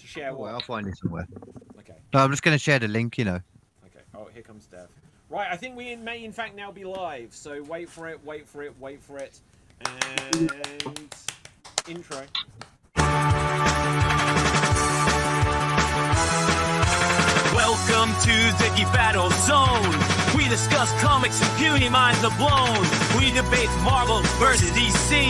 To share what? Well, I'll find it somewhere. Okay. No, I'm just going to share the link, you know. Okay. Oh, here comes Dev. Right, I think we may in fact now be live. So wait for it, wait for it, wait for it. And intro. Welcome to the Geek Battle Zone. We discuss comics and puny minds are blown. We debate Marvel versus DC,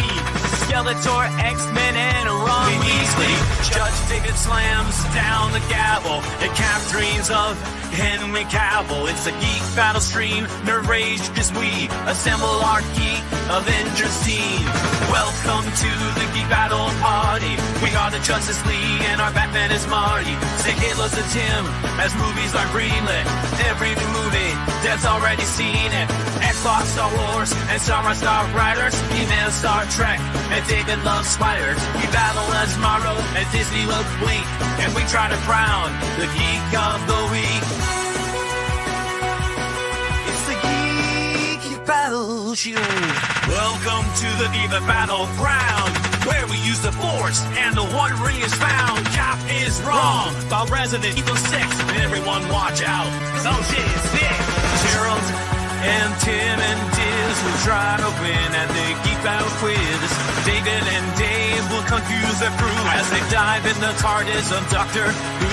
Skeletor, X-Men, and Ron Weasley. Judge David slams down the gavel and cap dreams of Henry Cavill. It's a Geek Battle stream, nerd rage as we assemble our Geek Avengers team. Welcome to the Geek Battle party. We are the Justice League and our Batman is Marty. Say Hitler's a Tim as movies are greenlit. Every new movie, Dad's already seen it. Xbox, Star Wars, and Star Riders. He-Man, Star Trek, and David loves spiders. We battle as Morrow and Disney will blink. And we try to crown the Geek of the Week. It's the Geek Battle Show. Welcome to the Geek Battleground, where we use the Force and the One Ring is found. Cap is wrong about Resident Evil 6. Everyone watch out, cause oh shit is big. Gerald and Tim and Diz will try to win at the Geek Battle quiz. David and Dave will confuse their crew as they dive in the TARDIS of Doctor Who.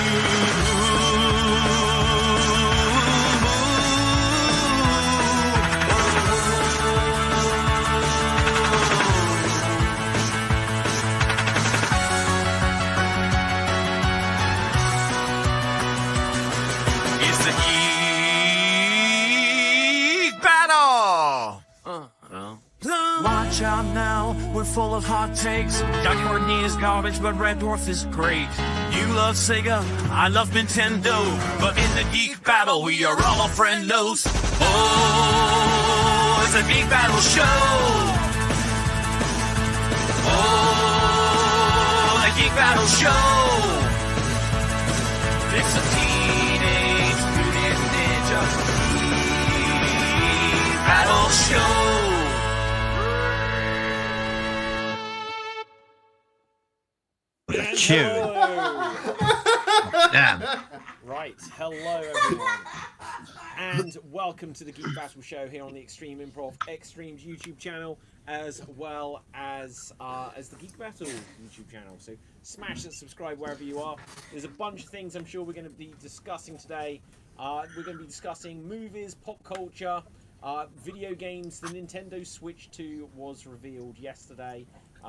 Watch out now, we're full of hot takes. Johnny Courtney is garbage, but Red Dwarf is great. You love Sega, I love Nintendo. But in the Geek Battle, we are all friendos. Oh, it's a Geek Battle show. Oh, the Geek Battle show. It's a Teenage Mutant Ninja Geek Battle show. Damn. Right, hello everyone, and welcome to the Geek Battle Show here on the Extreme Improv Xstreamed YouTube channel, as well as the Geek Battle YouTube channel. So smash that subscribe wherever you are. There's a bunch of things I'm sure we're going to be discussing today. We're going to be discussing movies, pop culture, video games. The Nintendo Switch 2 was revealed yesterday.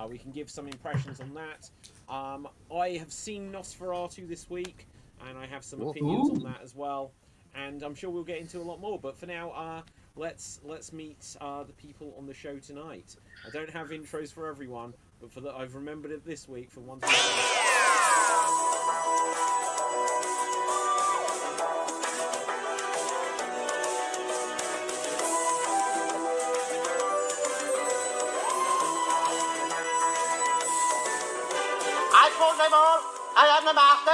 We can give some impressions on that. I have seen Nosferatu this week, and I have some opinions on that as well. And I'm sure we'll get into a lot more. But for now, let's meet the people on the show tonight. I don't have intros for everyone, but for I've remembered it this week for one. I am the master.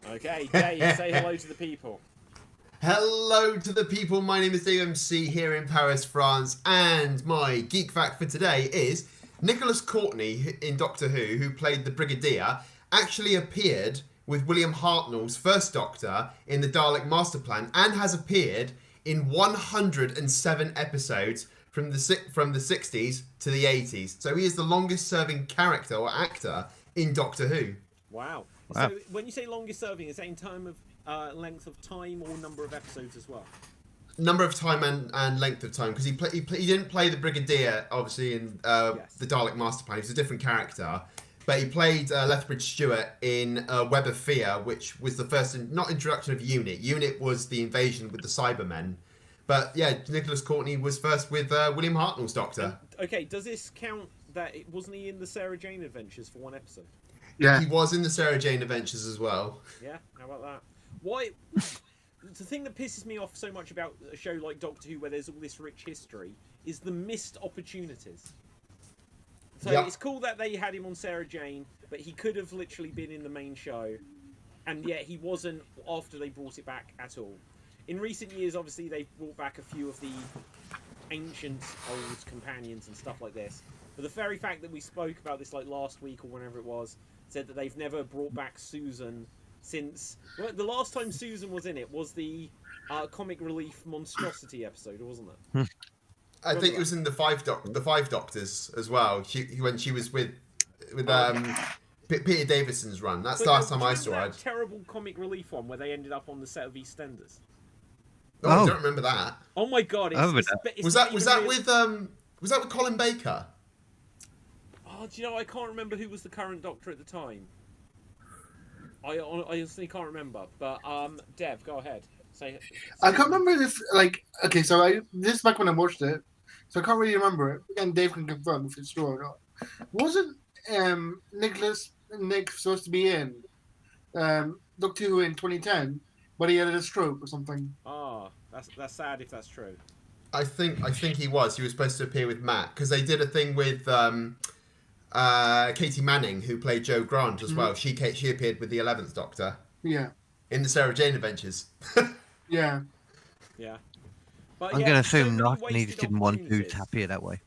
Okay, Dave, say hello to the people. Hello to the people. My name is Dave MC here in Paris, France, and my geek fact for today is Nicholas Courtney in Doctor who played the Brigadier, actually appeared with William Hartnell's first Doctor in the Dalek Master Plan and has appeared in 107 episodes from the 60s to the 80s. So he is the longest serving character or actor in Doctor Who. Wow. So when you say longest serving, is that in time of length of time or number of episodes as well? Number of time and length of time, because he didn't play the Brigadier, obviously, in the Dalek Master Plan. He was a different character. But he played Lethbridge Stewart in Web of Fear, which was the first, not introduction of Unit. Unit was the invasion with the Cybermen. But yeah, Nicholas Courtney was first with William Hartnell's Doctor. Okay, does this count that wasn't he in the Sarah Jane Adventures for one episode? Yeah. He was in the Sarah Jane Adventures as well. Yeah, how about that? Why? The thing that pisses me off so much about a show like Doctor Who, where there's all this rich history, is the missed opportunities. So it's cool that they had him on Sarah Jane, but he could have literally been in the main show, and yet he wasn't after they brought it back at all. In recent years, obviously, they've brought back a few of the ancient old companions and stuff like this. But the very fact that we spoke about this like last week or whenever it was, said that they've never brought back Susan since the last time Susan was in it was the comic relief monstrosity episode, wasn't it? I think it was in the Five Doctors as well. When she was with Peter Davidson's run. That's the last time I saw her. That terrible comic relief one where they ended up on the set of EastEnders. Oh, I don't remember that. Oh my god! Was that with Colin Baker? Oh, do you know? I can't remember who was the current Doctor at the time. I honestly can't remember. But Dev, go ahead. Say I can't remember if this is back when I watched it, so I can't really remember it. And Dave can confirm if it's true or not. Wasn't Nick supposed to be in Doctor Who in 2010, but he had a stroke or something? Ah, that's sad if that's true. I think he was. He was supposed to appear with Matt because they did a thing with Katie Manning, who played Jo Grant as well. She appeared with the 11th Doctor. Yeah. In the Sarah Jane Adventures. Yeah. Yeah. But I'm going to assume not. He just didn't want to appear that way.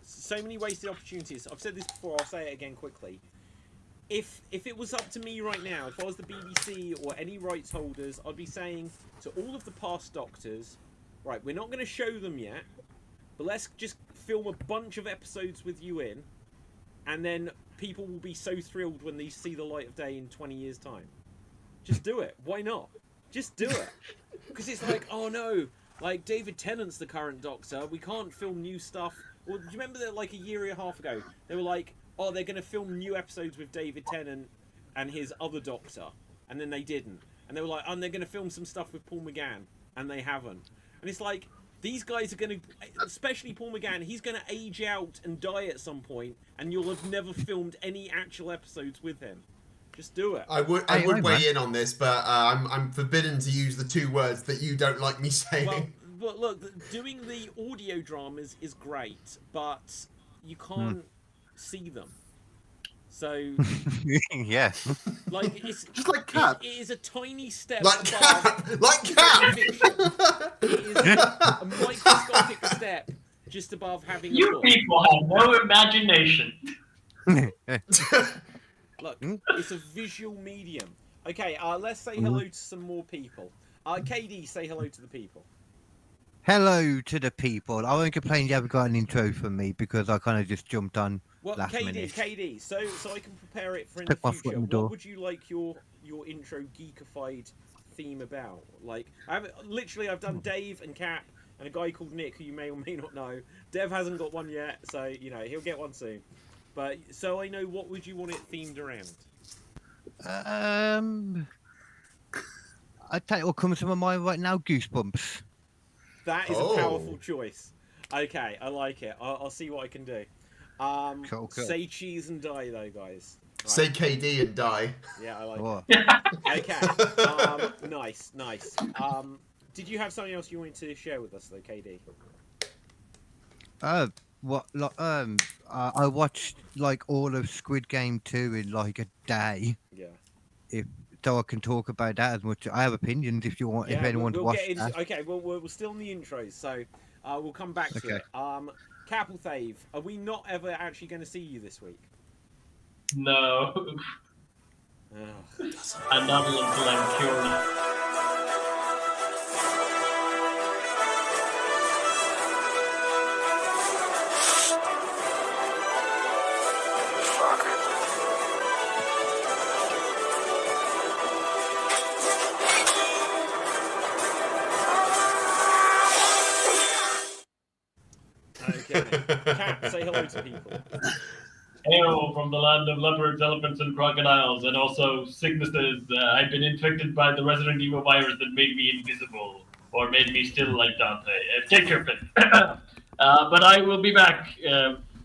So many wasted opportunities. I've said this before. I'll say it again quickly. If it was up to me right now, if I was the BBC or any rights holders, I'd be saying to all of the past Doctors, right, we're not going to show them yet, but let's just film a bunch of episodes with you in, and then people will be so thrilled when they see the light of day in 20 years' time. Just do it. Why not? Just do it. Because it's like, oh no, like David Tennant's the current Doctor. We can't film new stuff. Well, do you remember that like a year and a half ago, they were like, oh, they're going to film new episodes with David Tennant and his other Doctor. And then they didn't. And they were like, oh, and they're going to film some stuff with Paul McGann. And they haven't. And it's like, these guys are going to, especially Paul McGann, he's going to age out and die at some point, and you'll have never filmed any actual episodes with him. Just do it. I would weigh in on this, but I'm forbidden to use the two words that you don't like me saying. Well, but look, doing the audio dramas is great, but you can't see them. So, yeah, like it's just like Cap. It is a tiny step Like above Cap, like Cap. It is a microscopic step just above having a You book. people have no imagination. Look, it's a visual medium. Okay, let's say hello to some more people. KD, say hello to the people. Hello to the people. I won't complain you haven't got an intro from me because I kind of just jumped on last minute. KD, so I can prepare it for in Took my the foot future. in the door. What would you like your intro geekified theme about? Like, I've done Dave and Cap and a guy called Nick who you may or may not know. Dev hasn't got one yet, so he'll get one soon. But so I know, what would you want it themed around? I tell you what comes to my mind right now: Goosebumps. That is a powerful choice. Okay, I like it. I'll see what I can do. Cool. Say cheese and die, though, guys. Right. Say KD and die. Yeah, I like What? it. Okay. Nice. Did you have something else you wanted to share with us, though, KD? I watched like all of Squid Game 2 in like a day. Yeah. So I can talk about that as much. I have opinions if you want. Yeah, if anyone we'll wants get into, that. okay, well, we're still in the intros, so we'll come back to Okay. it. Capelthave, are we not ever actually going to see you this week? No. Ugh. And not until I'm cured. Okay. Cap, say hello to people. Hail from the land of leopards, elephants, and crocodiles, and also sicknesses. I've been infected by the Resident Evil virus that made me invisible, or made me still like Dante. Take your pick. But I will be back.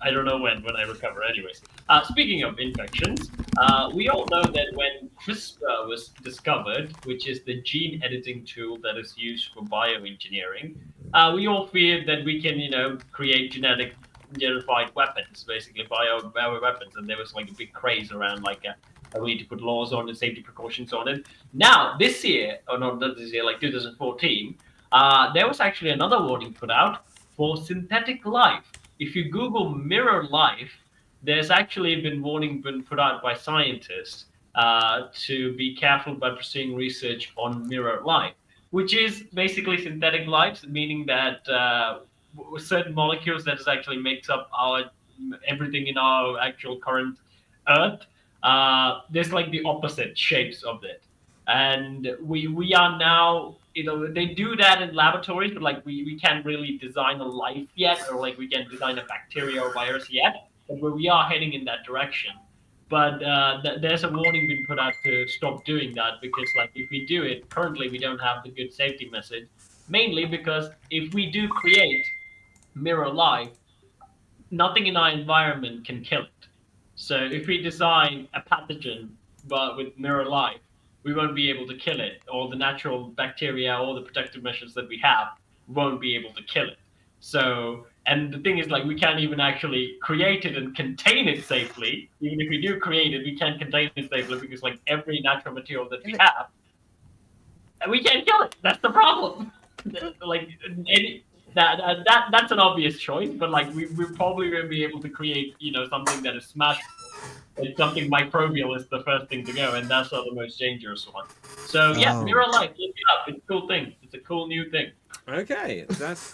I don't know when I recover. Anyways, speaking of infections, we all know that when CRISPR was discovered, which is the gene editing tool that is used for bioengineering, we all feared that we can, create generified weapons, basically bio weapons, and there was like a big craze around we need to put laws on it, safety precautions on it. Now this year, or not this year, like 2014, there was actually another warning put out for synthetic life. If you Google mirror life, there's actually been warning been put out by scientists to be careful by pursuing research on mirror life, which is basically synthetic lives, meaning that certain molecules that is actually makes up our everything in our actual current Earth. There's like the opposite shapes of it, and we are now, they do that in laboratories, but like we can't really design a life yet, or like we can't design a bacteria or virus yet, but we are heading in that direction. But there's a warning being put out to stop doing that, because like if we do it currently, we don't have the good safety message, mainly because if we do create mirror life, nothing in our environment can kill it. So if we design a pathogen but with mirror life, we won't be able to kill it, or the natural bacteria or the protective measures that we have won't be able to kill it. So, and the thing is, like, we can't even actually create it and contain it safely. Even if we do create it, we can't contain it safely, because like every natural material that we have, and we can't kill it. That's the problem. Like that's an obvious choice, but like we probably won't be able to create, something that is smashable. Like something microbial is the first thing to go, and that's not the most dangerous one. So yeah, mirror life, look it up. It's a cool thing. It's a cool new thing. Okay, that's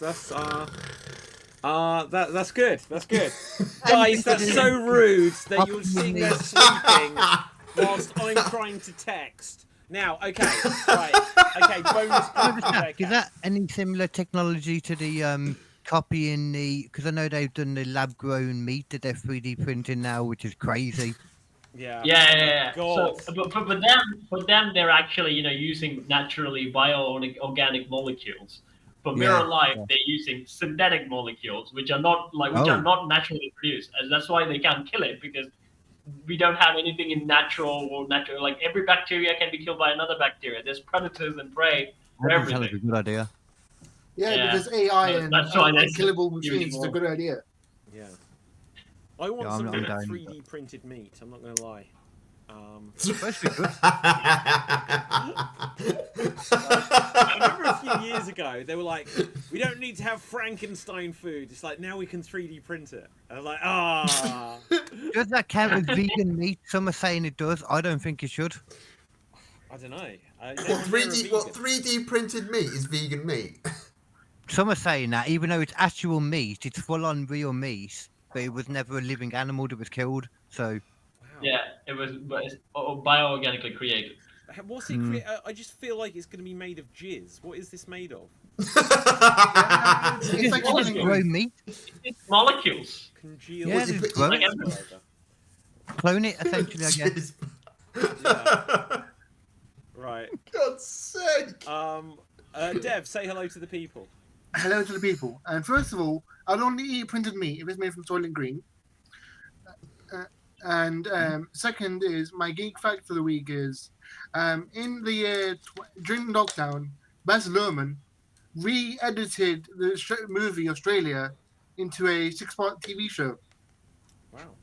good. That's good. Guys, that's so rude that you're sitting there sleeping whilst I'm trying to text. Now, okay, right. Okay, bonus point. Is that any similar technology to the copying the? Because I know they've done the lab-grown meat that they're 3D printing now, which is crazy. Yeah. God. So, but for them, they're actually using naturally bio-organic molecules. For mirror life, they're using synthetic molecules, which are not are not naturally produced, and that's why they can't kill it, because we don't have anything in natural. Like every bacteria can be killed by another bacteria. There's predators and prey for everything. That's a good idea. Yeah, because AI and killable that's machines is a good idea. Yeah. I want some 3D printed meat. I'm not going to lie. I remember a few years ago, they were like, we don't need to have Frankenstein food. It's like, now we can 3D print it. I was like, Does that count as vegan meat? Some are saying it does. I don't think it should. I don't know. What 3D printed meat is vegan meat? Some are saying that, even though it's actual meat, it's full-on real meat, but it was never a living animal that was killed. So. Wow. Yeah, it was, but it's bioorganically created. What's it? I just feel like it's going to be made of jizz. What is this made of? It's like grow meat. It's molecules. Congealed. Yeah, it's grown. Clone it, essentially, I guess. Yeah. Right. God's sake. Dev, say hello to the people. Hello to the people. And first of all, I'd only eat printed meat if it's made from Soylent Green. And second is, my geek fact for the week is, in the year during lockdown, Baz Luhrmann re-edited the movie Australia into a 6-part TV show. Wow.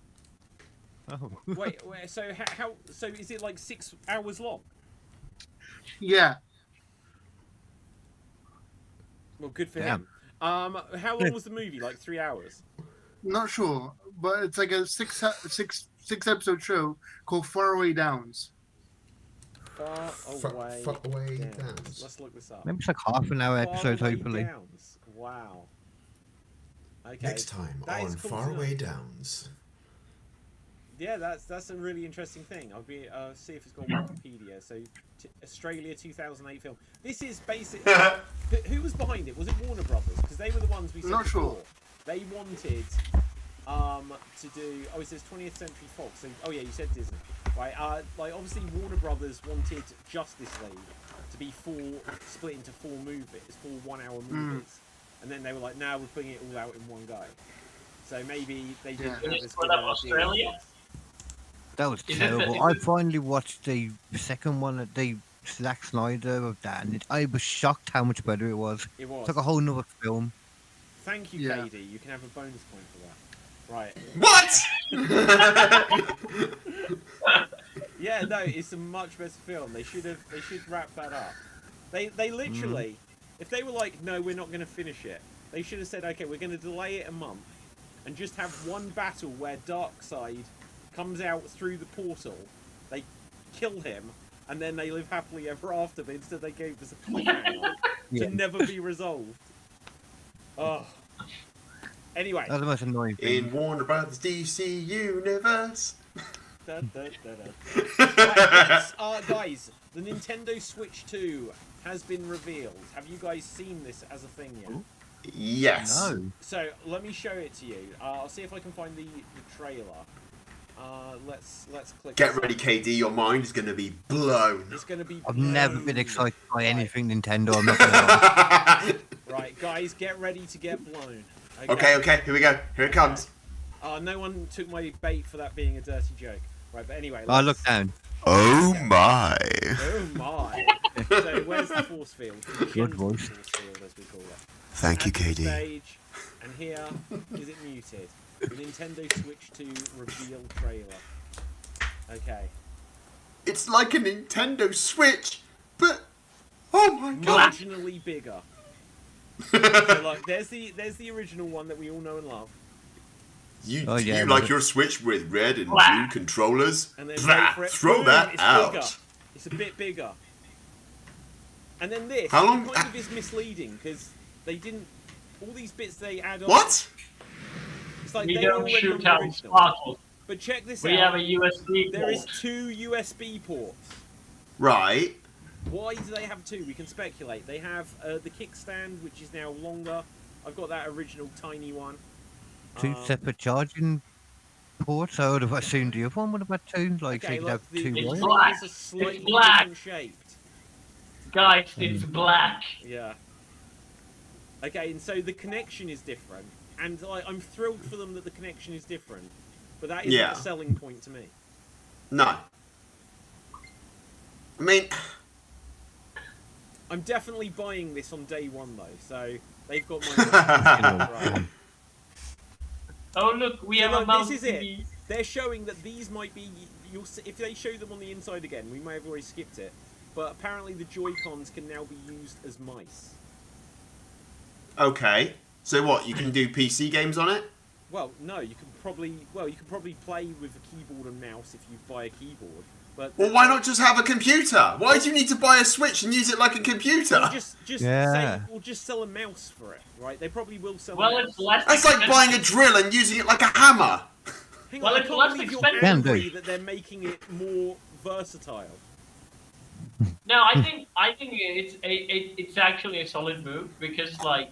Oh. Wait. So how? So is it like 6 hours long? Yeah. Well, good for him. How long was the movie? Like 3 hours? Not sure, but it's like a six episode show called Faraway Downs. Far Away Downs. Let's look this up. Maybe it's like half an hour episode, hopefully. Downs. Wow. Okay. Next time on Faraway Downs. Yeah, that's a really interesting thing. I'll be see if it's got Wikipedia. So, Australia 2008 film. This is basically who was behind it? Was it Warner Brothers? Because they were the ones we said Not before. sure. They wanted to do. Oh, it says 20th Century Fox. So, oh yeah, you said Disney, right? Like obviously Warner Brothers wanted Justice League to be split into 4 movies, 4 1-hour movies, and then they were like, "Now we're putting it all out in one go." So maybe they didn't have this good Australia. That was terrible. I finally watched the second one at the Zack Snyder of that, and I was shocked how much better it was. It was. It's like a whole nother film. Thank you, KD. You can have a bonus point for that. Right. What? Yeah, no, it's a much better film. They should wrap that up. They literally, if they were like, no, we're not going to finish it, They should have said, okay, we're going to delay it a month and just have one battle where Darkseid comes out through the portal, they kill him, and then they live happily ever after, but instead they gave us a cliffhanger Yeah. to never be resolved. Oh. Anyway. That's the most annoying thing. In Warner Brothers DC Universe. Da, da, da, da. Right, guys, the Nintendo Switch 2 has been revealed. Have you guys seen this as a thing yet? Yes. No. So let me show it to you. I'll see if I can find the trailer. Let's click. Get this ready, up. KD. Your mind is going to be blown. It's going to be. I've never blown. been excited by Right. anything Nintendo. I'm not gonna lie. Right, guys, get ready to get blown. Okay. Here we go. Here it comes. No one took my bait for that being a dirty joke. Right, but anyway. I look down. Oh my. Oh my. So where's the force field? The Good gentle voice. force field, as we call it. Thank you, Add to KD. Stage, and here is it muted. The Nintendo Switch 2 reveal trailer. Okay. It's like a Nintendo Switch, but oh my god. Marginally bigger. So look, there's the original one that we all know and love. You Oh, yeah, you but like it- your Switch with red and Blah. blue controllers? And then Blah, wait for it. throw Boom, that it's out. Bigger. It's a bit bigger. And then this How long- kind of is misleading because they didn't. All these bits they add on. What? It's like We they don't already shoot on the out original. sparkles. But check this We have out. a USB There is port. 2 USB ports. Right. Why do they have 2? We can speculate. They have the kickstand, which is now longer. I've got that original tiny one. Two separate charging ports. I would have assumed the other one would have had two. Like, so Okay, you could look, have the two It's wires. black. is a slightly It's black. different shaped. Guys, it's black. Yeah. Okay, and so the connection is different, and like, I'm thrilled for them that the connection is different, but that isn't Yeah. a selling point to me. No. I mean, I'm definitely buying this on day one though, so they've got my right. Oh look, we So have a look, mouse this is it. TV. They're showing that these might be. You'll see, if they show them on the inside again, we may have already skipped it, but apparently the Joy-Cons can now be used as mice. okay. So what? You can do PC games on it? Well, no, you could probably play with a keyboard and mouse if you buy a keyboard. But Well, why not just have a computer? Why do you need to buy a Switch and use it like a computer? We'll just Yeah. say we'll just sell a mouse for it, right? They probably will sell. Well, a mouse. it's less. That's like expensive. buying a drill and using it like a hammer. Hang well, on, I it's can't less believe you're expensive. angry Can do. that they're making it more versatile. No, I think it's actually a solid move because like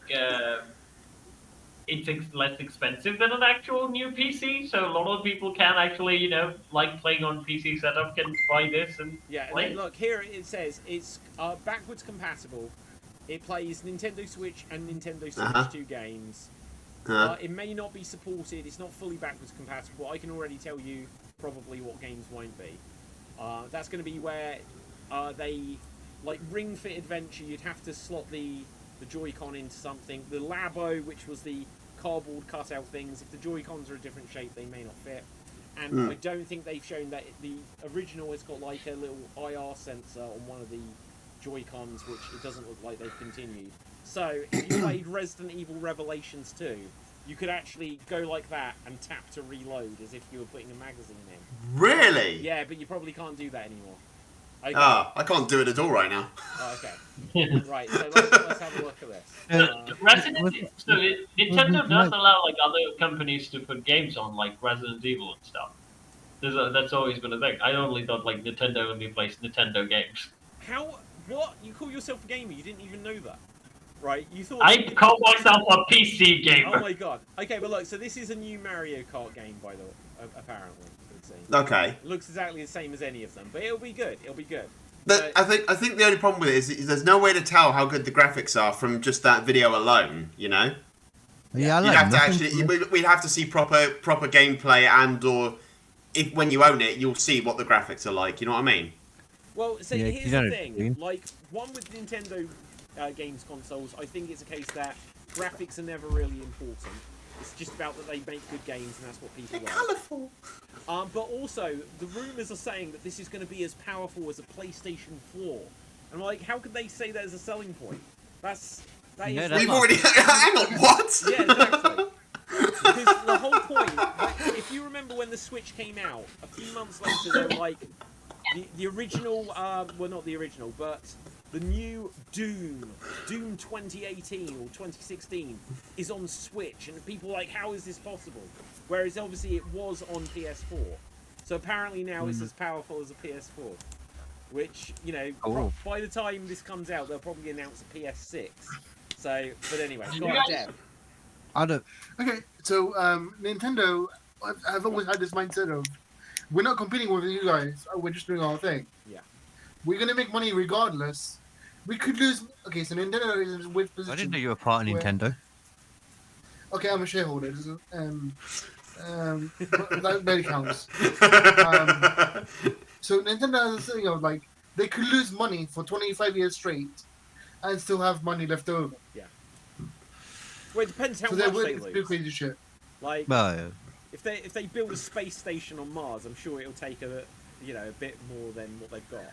it's less expensive than an actual new PC, so a lot of people can actually like playing on PC setup can buy this and Yeah, and play. then look here. It says it's backwards compatible. It plays Nintendo Switch and Nintendo Switch Uh-huh. 2 games. Huh? It may not be supported. It's not fully backwards compatible. I can already tell you probably what games won't be. That's going to be where they like Ring Fit Adventure. You'd have to slot the Joy-Con into something. The Labo, which was the cardboard cutout things. If the Joy-Cons are a different shape, they may not fit. And I don't think they've shown that the original has got like a little IR sensor on one of the Joy-Cons, which it doesn't look like they've continued. So, if you played Resident Evil Revelations 2, you could actually go like that and tap to reload as if you were putting a magazine in. Really? Yeah, but you probably can't do that anymore. Okay. Ah, I can't do it at all right now. Oh, okay. Right, so let's have a look at this. Nintendo does allow like other companies to put games on like Resident Evil and stuff. That's always been a thing. I only thought like Nintendo only plays Nintendo games. How? What? You call yourself a gamer? You didn't even know that, right? You thought. I call myself a PC gamer. Oh my god. Okay, but look. So this is a new Mario Kart game, by the way. Apparently, it seems. Okay. It looks exactly the same as any of them, but it'll be good. It'll be good. I think the only problem with it is there's no way to tell how good the graphics are from just that video alone. You know. Yeah, I You'd like have to nothing actually. We'd have to see proper gameplay or. If when you own it, you'll see what the graphics are like. You know what I mean? Well, so Yeah, here's you the know thing. what I mean. Like, one with Nintendo games consoles, I think it's a case that graphics are never really important. It's just about that they make good games, and that's what people like. Colourful. But also, the rumours are saying that this is going to be as powerful as a PlayStation 4. And like, how could they say that as a selling point? That's That Yeah, is that's We've not- already. Hang on, what? Yeah, exactly. Because the whole point, like, if you remember when the Switch came out, a few months later, they were like, the original, well, not the original, but the new Doom 2018 or 2016 is on Switch, and people are like, how is this possible? Whereas obviously it was on PS4. So apparently now it's as powerful as a PS4. Which, you know, Oh. by the time this comes out, they'll probably announce a PS6. So, but anyway, go on, guys- Dev. I don't. Okay, so Nintendo, I've always had this mindset of, we're not competing with you guys. We're just doing our thing. Yeah. We're gonna make money regardless. We could lose. Okay, so Nintendo is in a weird position. I didn't know you were part of where- Nintendo. Okay, I'm a shareholder. But that barely counts. So Nintendo has a thing of like, they could lose money for 25 years straight and still have money left over. Well, it depends how So much they're they willing to do lose. crazy shit. Like, Well, if they build a space station on Mars, I'm sure it'll take a bit more than what they've got.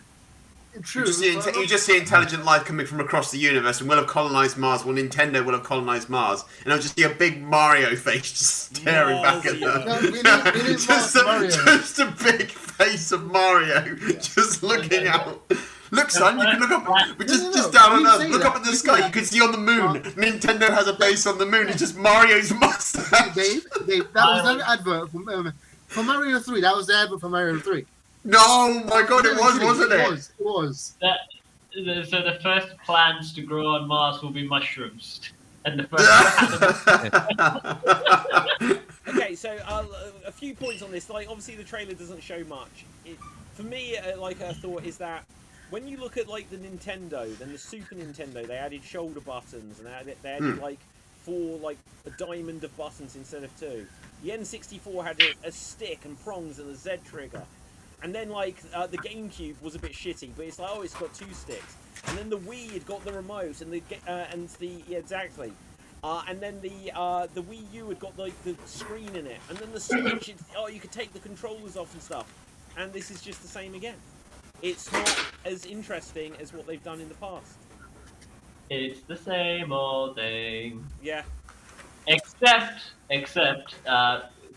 True. You just see intelligent life coming from across the universe, and we'll have colonised Mars. Well, Nintendo will have colonised Mars, and I'll just see a big Mario face just staring back at them. No, we need just, Mario. just a big face of Mario, just looking out. Look, son, you can look up. We're just down on we Earth. say Look that. up at the We sky. say You can see on the moon. Nintendo has a base on the moon. It's just Mario's mustache. Dave, that was an advert for Mario 3. That was the advert for Mario 3. No, my God, it was, wasn't it? It was. So the first plants to grow on Mars will be mushrooms, and the first. Okay, so a few points on this. Like, obviously the trailer doesn't show much. For me, like a thought is that when you look at like the Nintendo, then the Super Nintendo, they added shoulder buttons and they added like 4 like a diamond of buttons instead of 2. The N64 had a stick and prongs and a Z trigger. And then, like, the GameCube was a bit shitty, but it's like, oh, it's got 2 sticks. And then the Wii had got the remote, and yeah, exactly. And then the Wii U had got, like, the screen in it. And then the Switch, you could take the controllers off and stuff. And this is just the same again. It's not as interesting as what they've done in the past. It's the same old thing. Yeah. Except,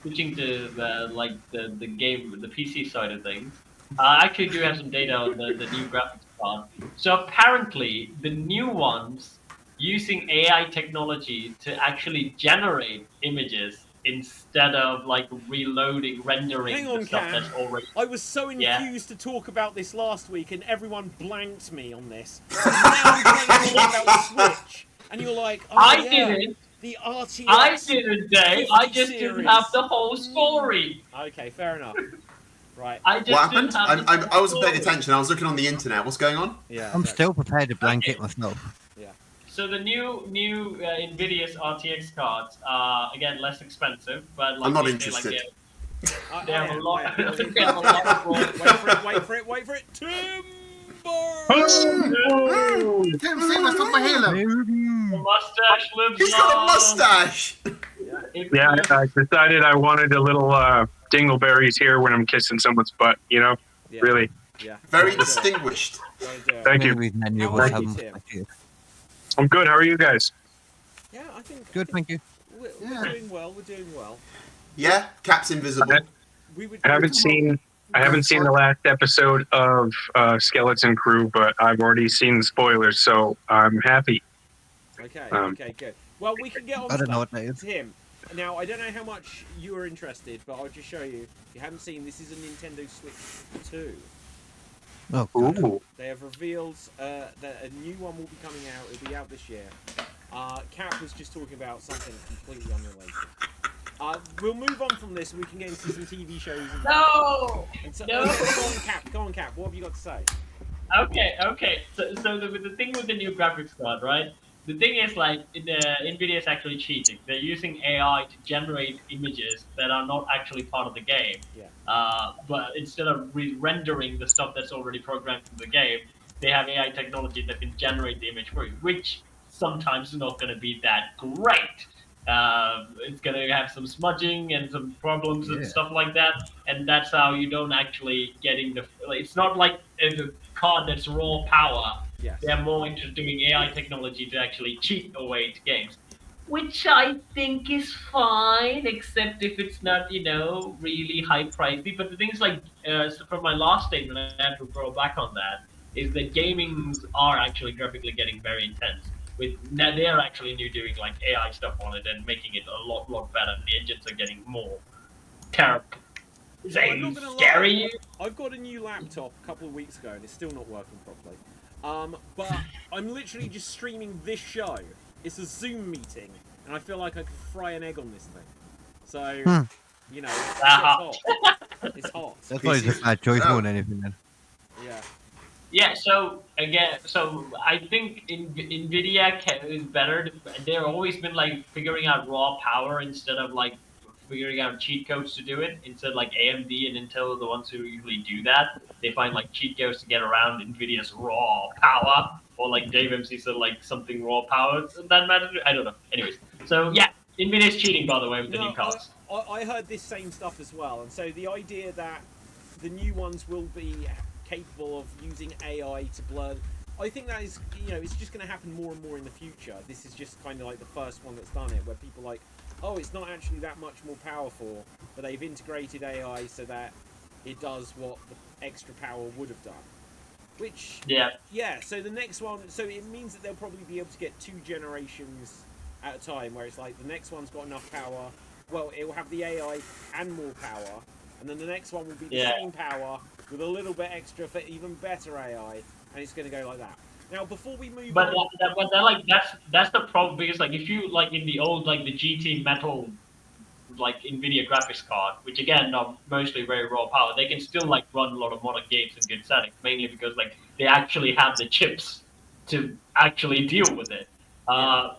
switching to the game, the PC side of things, I actually do have some data on the new graphics card. So apparently, the new ones using AI technology to actually generate images instead of like rendering Hang on, the stuff Cam. that's already. I was so Yeah. enthused to talk about this last week, and everyone blanked me on this. And now we're talking about the Switch, and you're like, oh, I yeah, didn't. the RTX. I didn't, Dave. I 50 just didn't series. have the whole story. Okay, fair enough. Right. I just What didn't happened? have the I wasn't paying story. attention. I was looking on the internet. What's going on? Yeah. I'm okay. still prepared to blanket myself. So the new Nvidia's RTX cards are again less expensive, but like I'm not they say, interested. Like, they have a lot. I am. They have a lot of Wait for it. Timber! Tim, save us from my Halo. The mustache lives He's got a on. mustache. Yeah, I decided I wanted a little dingleberries here when I'm kissing someone's butt, you know? Yeah. Really. Yeah. Very distinguished. Gotta do it. Thank The you. reason any of How us are you, haven't Tim? touched it. I'm good. How are you guys? Yeah, I think. Good, thank you. We're Yeah. doing well. We're doing well. Yeah, Cap's invisible. We would. I haven't seen the last episode of Skeleton Crew, but I've already seen the spoilers, so I'm happy. Okay. Um, Okay. Good. Well, we can get on. I don't know stuff. what that is. Tim. Now, I don't know how much you are interested, but I'll just show you. If you haven't seen, this is a Nintendo Switch 2. Oh, God. Ooh. They have revealed that a new one will be coming out. It'll be out this year. Cap was just talking about something completely unrelated. We'll move on from this. We can get into some TV shows. No. And so, No. okay, go on, Cap. What have you got to say? Okay. So the thing with the new graphics card, right? The thing is, like, Nvidia is actually cheating. They're using AI to generate images that are not actually part of the game. Yeah. But instead of rendering the stuff that's already programmed in the game, they have AI technology that can generate the image for you, which sometimes is not going to be that great. It's going to have some smudging and some problems and stuff like that, and that's how you don't actually getting the. It's not like a card that's raw power Yes. They're more into doing AI technology to actually cheat away to games, which I think is fine, except if it's not, really high pricey. But the things like, so from my last statement, I have to throw back on that, is that gamings are actually graphically getting very intense. Now they are actually doing like AI stuff on it and making it a lot better. The engines are getting more terrible. I'm not gonna lie. I've got a new laptop a couple of weeks ago and it's still not working properly. But I'm literally just streaming this show. It's a Zoom meeting, and I feel like I could fry an egg on this thing. So, it's hot. It's hot. That's why it's a bad choice more than anything then. Yeah. Yeah, so I think Nvidia is better. They've always been like figuring out raw power instead of like figuring out cheat codes to do it. Instead, like AMD and Intel are the ones who usually do that. They find like cheat codes to get around Nvidia's raw power, or like Dave MC said, like something raw power that matters. I don't know. Anyways, so yeah, Nvidia's cheating by the way with the new cards. I heard this same stuff as well, and so the idea that the new ones will be capable of using AI to blur. I think that is, it's just going to happen more and more in the future. This is just kind of like the first one that's done it, where people are like, oh, it's not actually that much more powerful, but they've integrated AI so that it does what the extra power would have done. Which, yeah, so the next one, so it means that they'll probably be able to get 2 generations at a time, where it's like the next one's got enough power, well, it will have the AI and more power, and then the next one will be the same power with a little bit extra for even better AI, and it's going to go like that. Now, before we move on, that's the problem, because like if you like in the old like the GT Metal like Nvidia graphics card, which again are mostly very raw power, they can still like run a lot of modern games in good settings, mainly because like they actually have the chips to actually deal with it.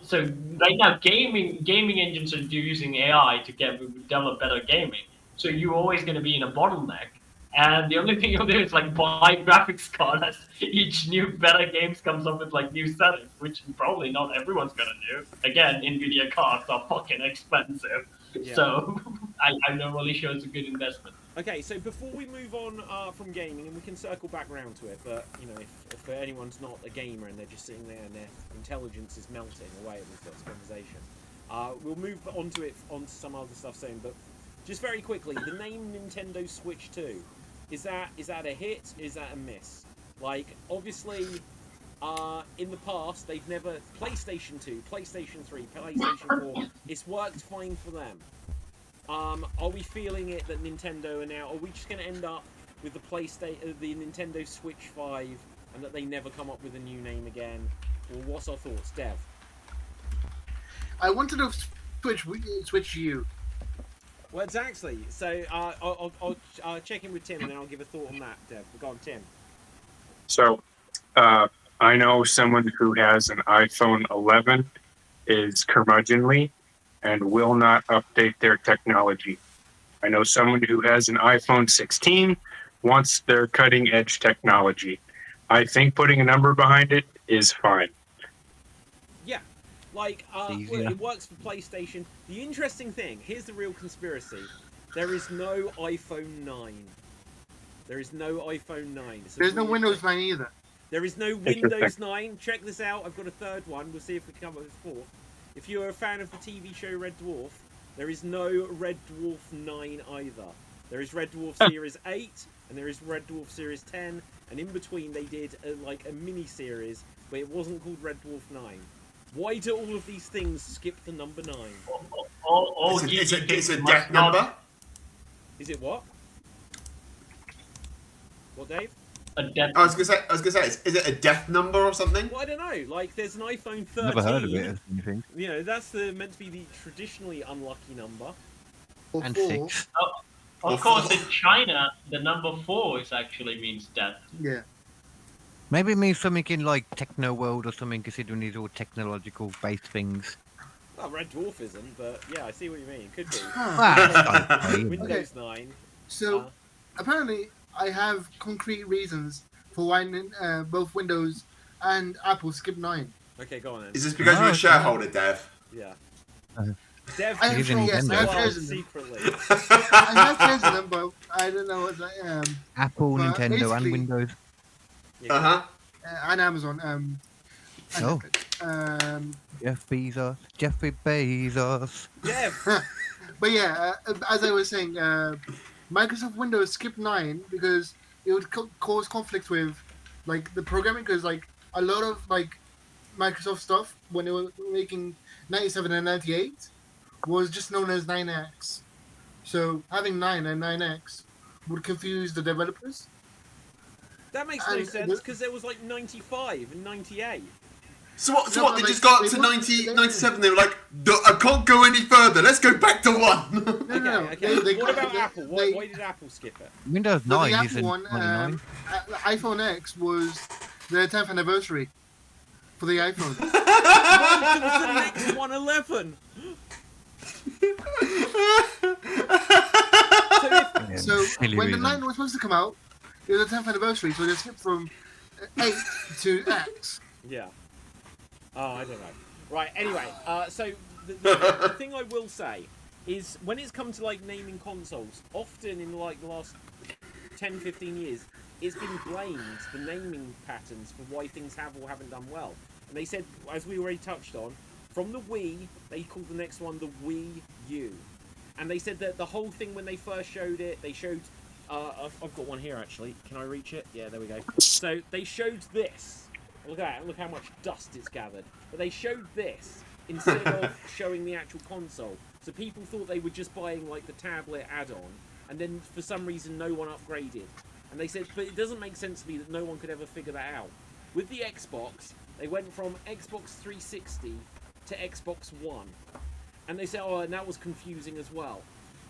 So right now, gaming engines are using AI to develop better gaming. So you're always going to be in a bottleneck. And the only thing you'll do is like buy graphics card as each new better games comes up with like new settings, which probably not everyone's gonna do. Again, Nvidia cards are fucking expensive, so I'm not really sure it's a good investment. Okay, so before we move on from gaming, and we can circle back around to it, but if anyone's not a gamer and they're just sitting there and their intelligence is melting away with this conversation, we'll move onto some other stuff soon. But just very quickly, the name Nintendo Switch 2. Is that a hit? Is that a miss? Like, obviously, in the past, they've never... PlayStation 2, PlayStation 3, PlayStation 4, it's worked fine for them. Are we feeling it that Nintendo are now... Are we just going to end up with the Nintendo Switch 5 and that they never come up with a new name again? Or what's our thoughts? Dev? I wanted to switch you. Well, exactly. So I'll check in with Tim and then I'll give a thought on that, Dev. Go on, Tim. So I know someone who has an iPhone 11 is curmudgeonly and will not update their technology. I know someone who has an iPhone 16 wants their cutting edge technology. I think putting a number behind it is fine. Yeah. Like, it works for PlayStation. The interesting thing, here's the real conspiracy. There is no iPhone 9. There is no iPhone 9. There's no Windows 9 either. There is no Windows 9. Check this out. I've got a third one. We'll see if we can come up with a fourth. If you're a fan of the TV show Red Dwarf, there is no Red Dwarf 9 either. There is Red Dwarf Series 8, and there is Red Dwarf Series 10, and in between they did a mini-series where it wasn't called Red Dwarf 9. Why do all of these things skip the number 9? It's a death number? Is it what? What, Dave? A death. I was gonna say, is it a death number or something? Well, I don't know. Like, there's an iPhone 13. Never heard of it. Anything. That's meant to be the traditionally unlucky number. And 6. Of course, in China, the number 4 actually means death. Yeah. Maybe it means something in like Techno World or something, considering these all technological based things. Well, Red Dwarf isn't, but yeah, I see what you mean. Could be. Windows 9. So, apparently, I have concrete reasons for why both Windows and Apple skip 9. Okay, go on then. Is this because you're a shareholder, Dev? Yeah. Dev, I have chosen them. Secretly. I have chosen them, but I don't know what I am. Apple, Nintendo, and Windows. Yeah. and Amazon. And Oh. Netflix. Jeffrey Bezos. Jeff. But yeah, as I was saying, Microsoft Windows skipped 9 because it would cause conflict with like the programming, because like a lot of like Microsoft stuff when they were making 97 and 98 was just known as 9X. So having 9 and 9X would confuse the developers. That makes no sense because there was like 95 and 98. So what? No, What? They like, just got they to want- 90, they- 97. They were like, I can't go any further. Let's go back to 1. No. Okay. What about Apple? Why did Apple skip it? Windows The 9 Apple isn't one, 99. iPhone X was the 10th anniversary for the iPhone. Right, it was the next 111. Yeah, So silly when the reason. 9 was supposed to come out, it was the 10th anniversary, so they skipped from 8 to X. Yeah. Oh, I don't know. Right, anyway, so the thing I will say is when it's come to like naming consoles, often in like the last 10, 15 years, it's been blamed, the naming patterns, for why things have or haven't done well. And they said, as we already touched on, from the Wii, they called the next one the Wii U. And they said that the whole thing when they first showed it, they showed... I've got one here, actually. Can I reach it? Yeah, there we go. So, they showed this. Look at that. Look how much dust it's gathered. But they showed this instead of showing the actual console. So people thought they were just buying, like, the tablet add-on. And then, for some reason, no one upgraded. And they said, but it doesn't make sense to me that no one could ever figure that out. With the Xbox, they went from Xbox 360 to Xbox One. And they said, oh, and that was confusing as well.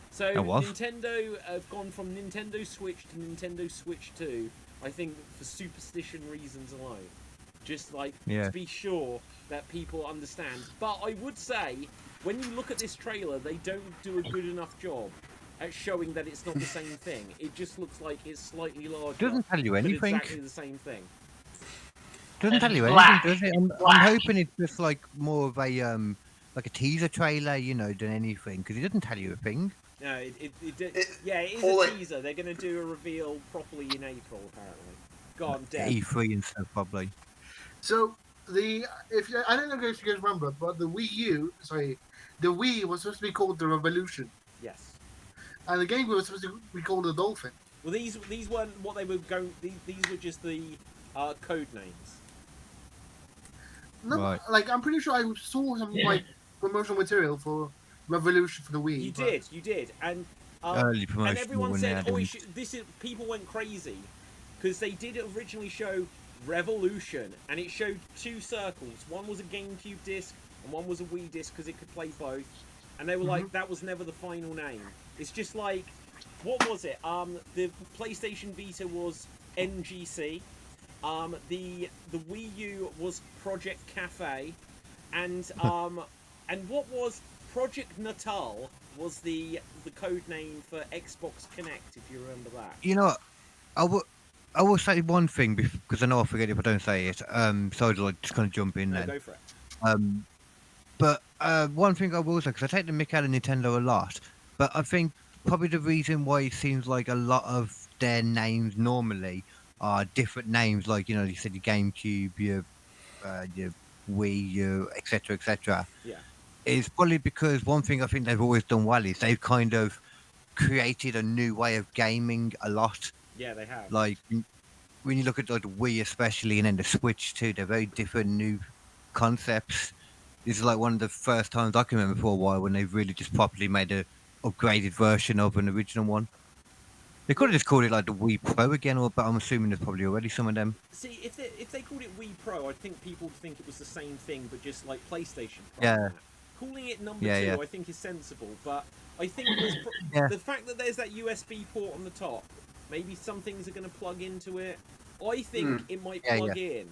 So It was? Nintendo have gone from Nintendo Switch to Nintendo Switch 2, I think, for superstition reasons alone. Just like Yeah. to be sure that people understand. But I would say, when you look at this trailer, they don't do a good enough job at showing that it's not the same thing. It just looks like it's slightly larger. Doesn't tell you but anything. exactly the same thing. Doesn't tell you Black. anything, does it? I'm hoping it's just like more of a like a teaser trailer, you know, than anything, because it doesn't tell you a thing. No, it yeah, it is all a it- teaser. They're going to do a reveal properly in April, apparently. Go on, Deb. E3 and stuff, probably. So I don't know if you guys remember, but the Wii was supposed to be called the Revolution, Yes. and the game was supposed to be called the Dolphin. Well, these weren't what they were going. These were just the code names. No, Right. like I'm pretty sure I saw some like promotional material for Revolution for the Wii. You but- did, and Early and promotion. everyone when they said, had "Oh, them. this is." People went crazy because they did originally show Revolution, and it showed two circles. One was a GameCube disc, and one was a Wii disc because it could play both. And they were like, "That was never the final name." It's just like, what was it? The PlayStation Vita was NGC. The Wii U was Project Cafe, and what was Project Natal was the code name for Xbox Connect, if you remember that. You know, I will say one thing because I know I'll forget if I don't say it. So I'll like, just kind of jump in No, then. go for it. But one thing I will say, because I take the mick out of Nintendo a lot, but I think probably the reason why it seems like a lot of their names normally are different names, like, you know, you said your GameCube, your Wii, your etc., Yeah. is probably because one thing I think they've always done well is they've kind of created a new way of gaming a lot. Yeah, they have. Like, when you look at like the Wii especially, and then the Switch too, they're very different new concepts. This is like one of the first times I can remember for a while when they've really just properly made a upgraded version of an original one. They could have just called it like the Wii Pro again, but I'm assuming there's probably already some of them. See, if they called it Wii Pro, I think people would think it was the same thing, but just like PlayStation Pro. Yeah. Calling it number Yeah, 2, yeah. I think is sensible, but I think there's Yeah. the fact that there's that USB port on the top, maybe some things are going to plug into it. I think it might Yeah, plug in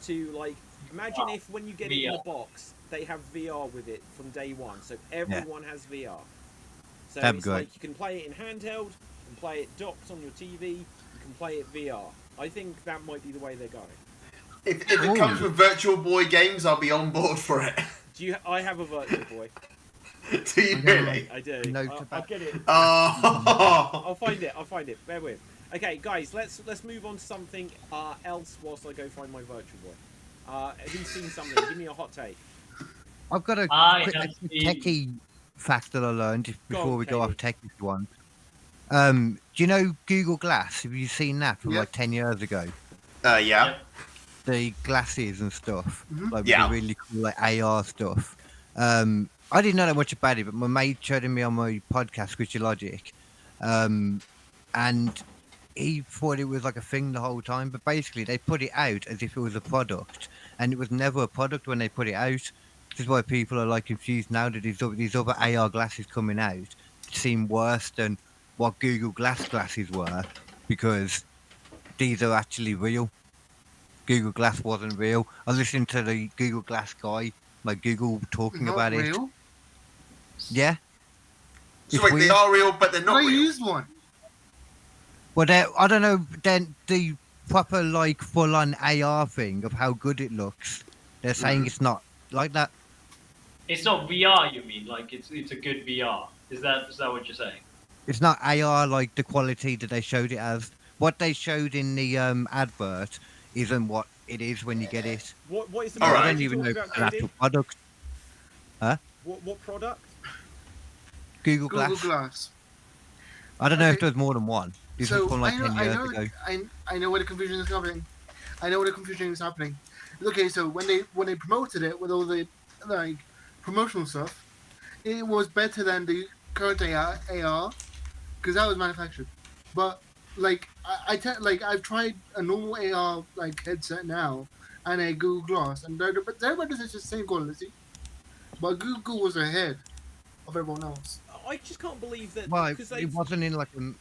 to, like, imagine if when you get it in the VR. box, they have VR with it from day one, so everyone has VR. So That'd be it's great. like you can play it in handheld, you can play it docked on your TV, you can play it VR. I think that might be the way they're going. If it comes with Virtual Boy games, I'll be on board for it. I have a Virtual Boy. Do you really? I do. No I'll tobacco. get it. Oh. I'll find it. Bear with. Okay, guys, let's move on to something else whilst I go find my virtual boy. Who's seen something? Give me a hot take. I've got a I quick have seen- techie fact that I learned before on, we go off Katie. techie one. Do you know Google Glass? Have you seen that from Yeah. like 10 years ago? Yeah. The glasses and stuff, Mhm. like Yeah. the really cool like AR stuff. I didn't know that much about it, but my mate showed me on my podcast, Sketchy Logic, and he thought it was like a thing the whole time. But basically, they put it out as if it was a product, and it was never a product when they put it out. This is why people are like confused now that these other AR glasses coming out seem worse than what Google Glass glasses were, because these are actually real. Google Glass wasn't real. I was listening to the Google Glass guy, like Google talking Not about it. real. Yeah. So It's wait, weird. they are real, but they're But not I real. used one. Well, I don't know. Then the proper like full-on AR thing of how good it looks, they're saying it's not like that. It's not VR, you mean? Like it's a good VR. Is that what you're saying? It's not AR like the quality that they showed it as. What they showed in the advert isn't what it is when you get it. What is the All product right. I don't you're even know talking if it's about, an Cody? actual product. What product? Google Google Glass. Glass. I don't know if Okay. there's more than one. This was from like 10 years ago. I know where the confusion is happening. I know where the confusion is happening. Okay, so when they promoted it with all the like promotional stuff, it was better than the current AR because that was manufactured. But like I've tried a normal AR like headset now and a Google Glass, and they're just the same quality. But Google was ahead of everyone else. I just can't believe that Well, because it wasn't in like a.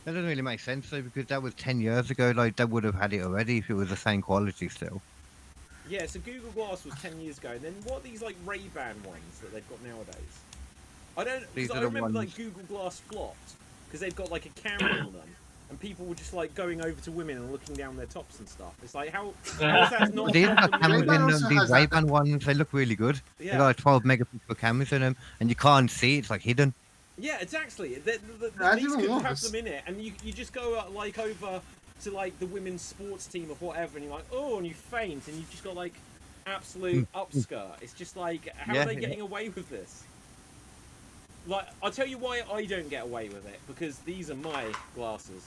That doesn't really make sense though, because that was 10 years ago. Like they would have had it already if it was the same quality still. yeah. So Google Glass was 10 years ago, and then what are these like Ray-Ban ones that they've got nowadays? I don't. These Because are I the remember like ones- Google Glass flopped because they've got like a camera on them, and people were just like going over to women and looking down their tops and stuff. It's like how is that not? These a are problem cameras with Ray-Ban in also them. These has that. Ray-Ban ones, they look really good. They Yeah. got like 12 megapixel cameras in them, and you can't see. It's like hidden. Yeah, exactly. That's These even could have worse. them in it, and you just go like over to like the women's sports team of whatever, and you're like, oh, and you faint, and you've just got like absolute upskirt. It's just like, how Yeah, are they yeah. getting away with this? Like, I'll tell you why I don't get away with it, because these are my glasses.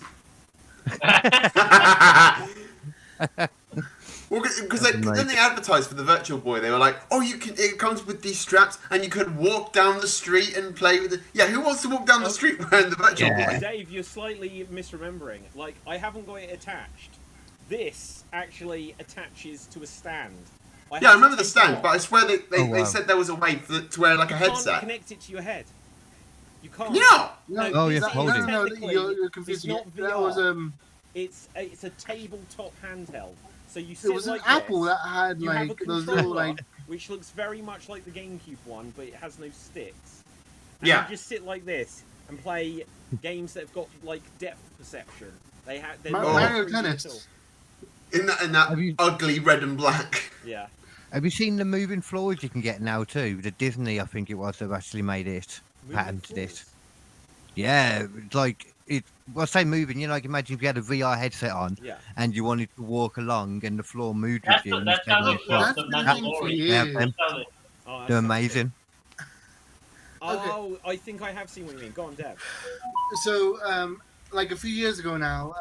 Well, because That's then nice. they advertised for the Virtual Boy. They were like, "Oh, it comes with these straps, and you could walk down the street and play with it." Yeah, who wants to walk down the street wearing the Virtual Yeah. Boy? Dave, you're slightly misremembering. Like, I haven't got it attached. This actually attaches to a stand. Yeah, I remember the stand, but I swear they Oh, wow. said there was a way to wear like a You can't headset. connect it to your head. You can't. Yeah. Oh, this yeah, is hold it. No, technically- you're it's confusing not it. VR. That was It's a tabletop handheld. So you sit it was an like Apple this, that had you have a like those little controller, like which looks very much like the GameCube one, but it has no sticks. And Yeah. you just sit like this and play games that have got like depth perception. They're Oh. Mario not 3D Tennis. at all. In that Have you- ugly red and black. Yeah. Have you seen the moving floors you can get now too? The Disney, I think it was, have actually made it, Moving patented it. floors. Yeah, it's like it. Well, I say moving. You know, like imagine if you had a VR headset on Yeah. and you wanted to walk along and the floor moved with That's you. and that's you how stayed on it the floor. That's the been a thing for Mandalorian. Yeah, years. man. That's how it- Oh, that They're sounds amazing. good. Oh, I think I have seen what you mean. Go on, Deb. So, like a few years ago now,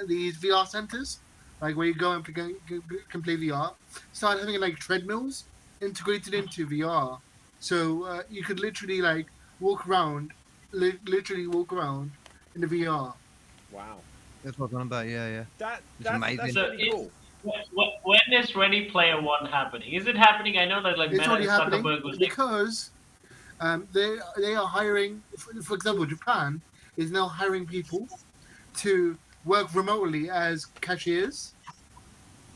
these VR centers, like where you go and can play VR, started having like treadmills integrated into VR. So you could literally like walk around, literally walk around in the VR. Wow. That's what I'm on about. Yeah. That's amazing. So really cool. When is Ready Player One happening? Is it happening? I know that like It's already happening Zuckerberg was like, because they are hiring. For example, Japan is now hiring people to work remotely as cashiers.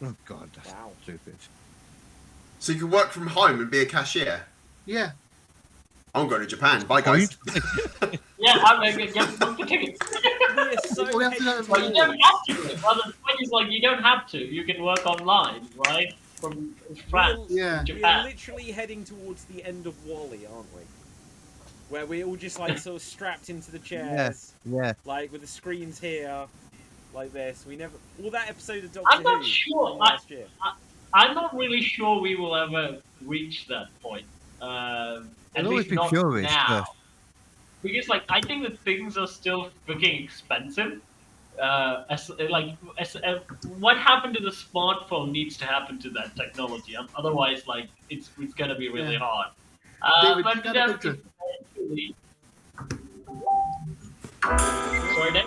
Oh God, that's Wow. stupid. So you can work from home and be a cashier. Yeah. I'm going to Japan. Bye, guys. yeah, I'm gonna get book the tickets. We are so Well, we have to headed But you towards- don't have to. Well, the point is, like, you don't have to. You can work online, right? From France, Yeah. from We are Japan. literally heading towards the end of Wall-E, aren't we? where we all just like sort of strapped into the chairs, Yeah. like with the screens here, like this. We never. All that episode of Doctor I'm not Who sure. from last year. I'm not really sure we will ever reach that point. At I'll least always be not curious, now. but- Because like I think that things are still freaking expensive. What happened to the smartphone needs to happen to that technology. Otherwise, like it's gonna be really hard. David, but you got a picture. Sorry, Nick.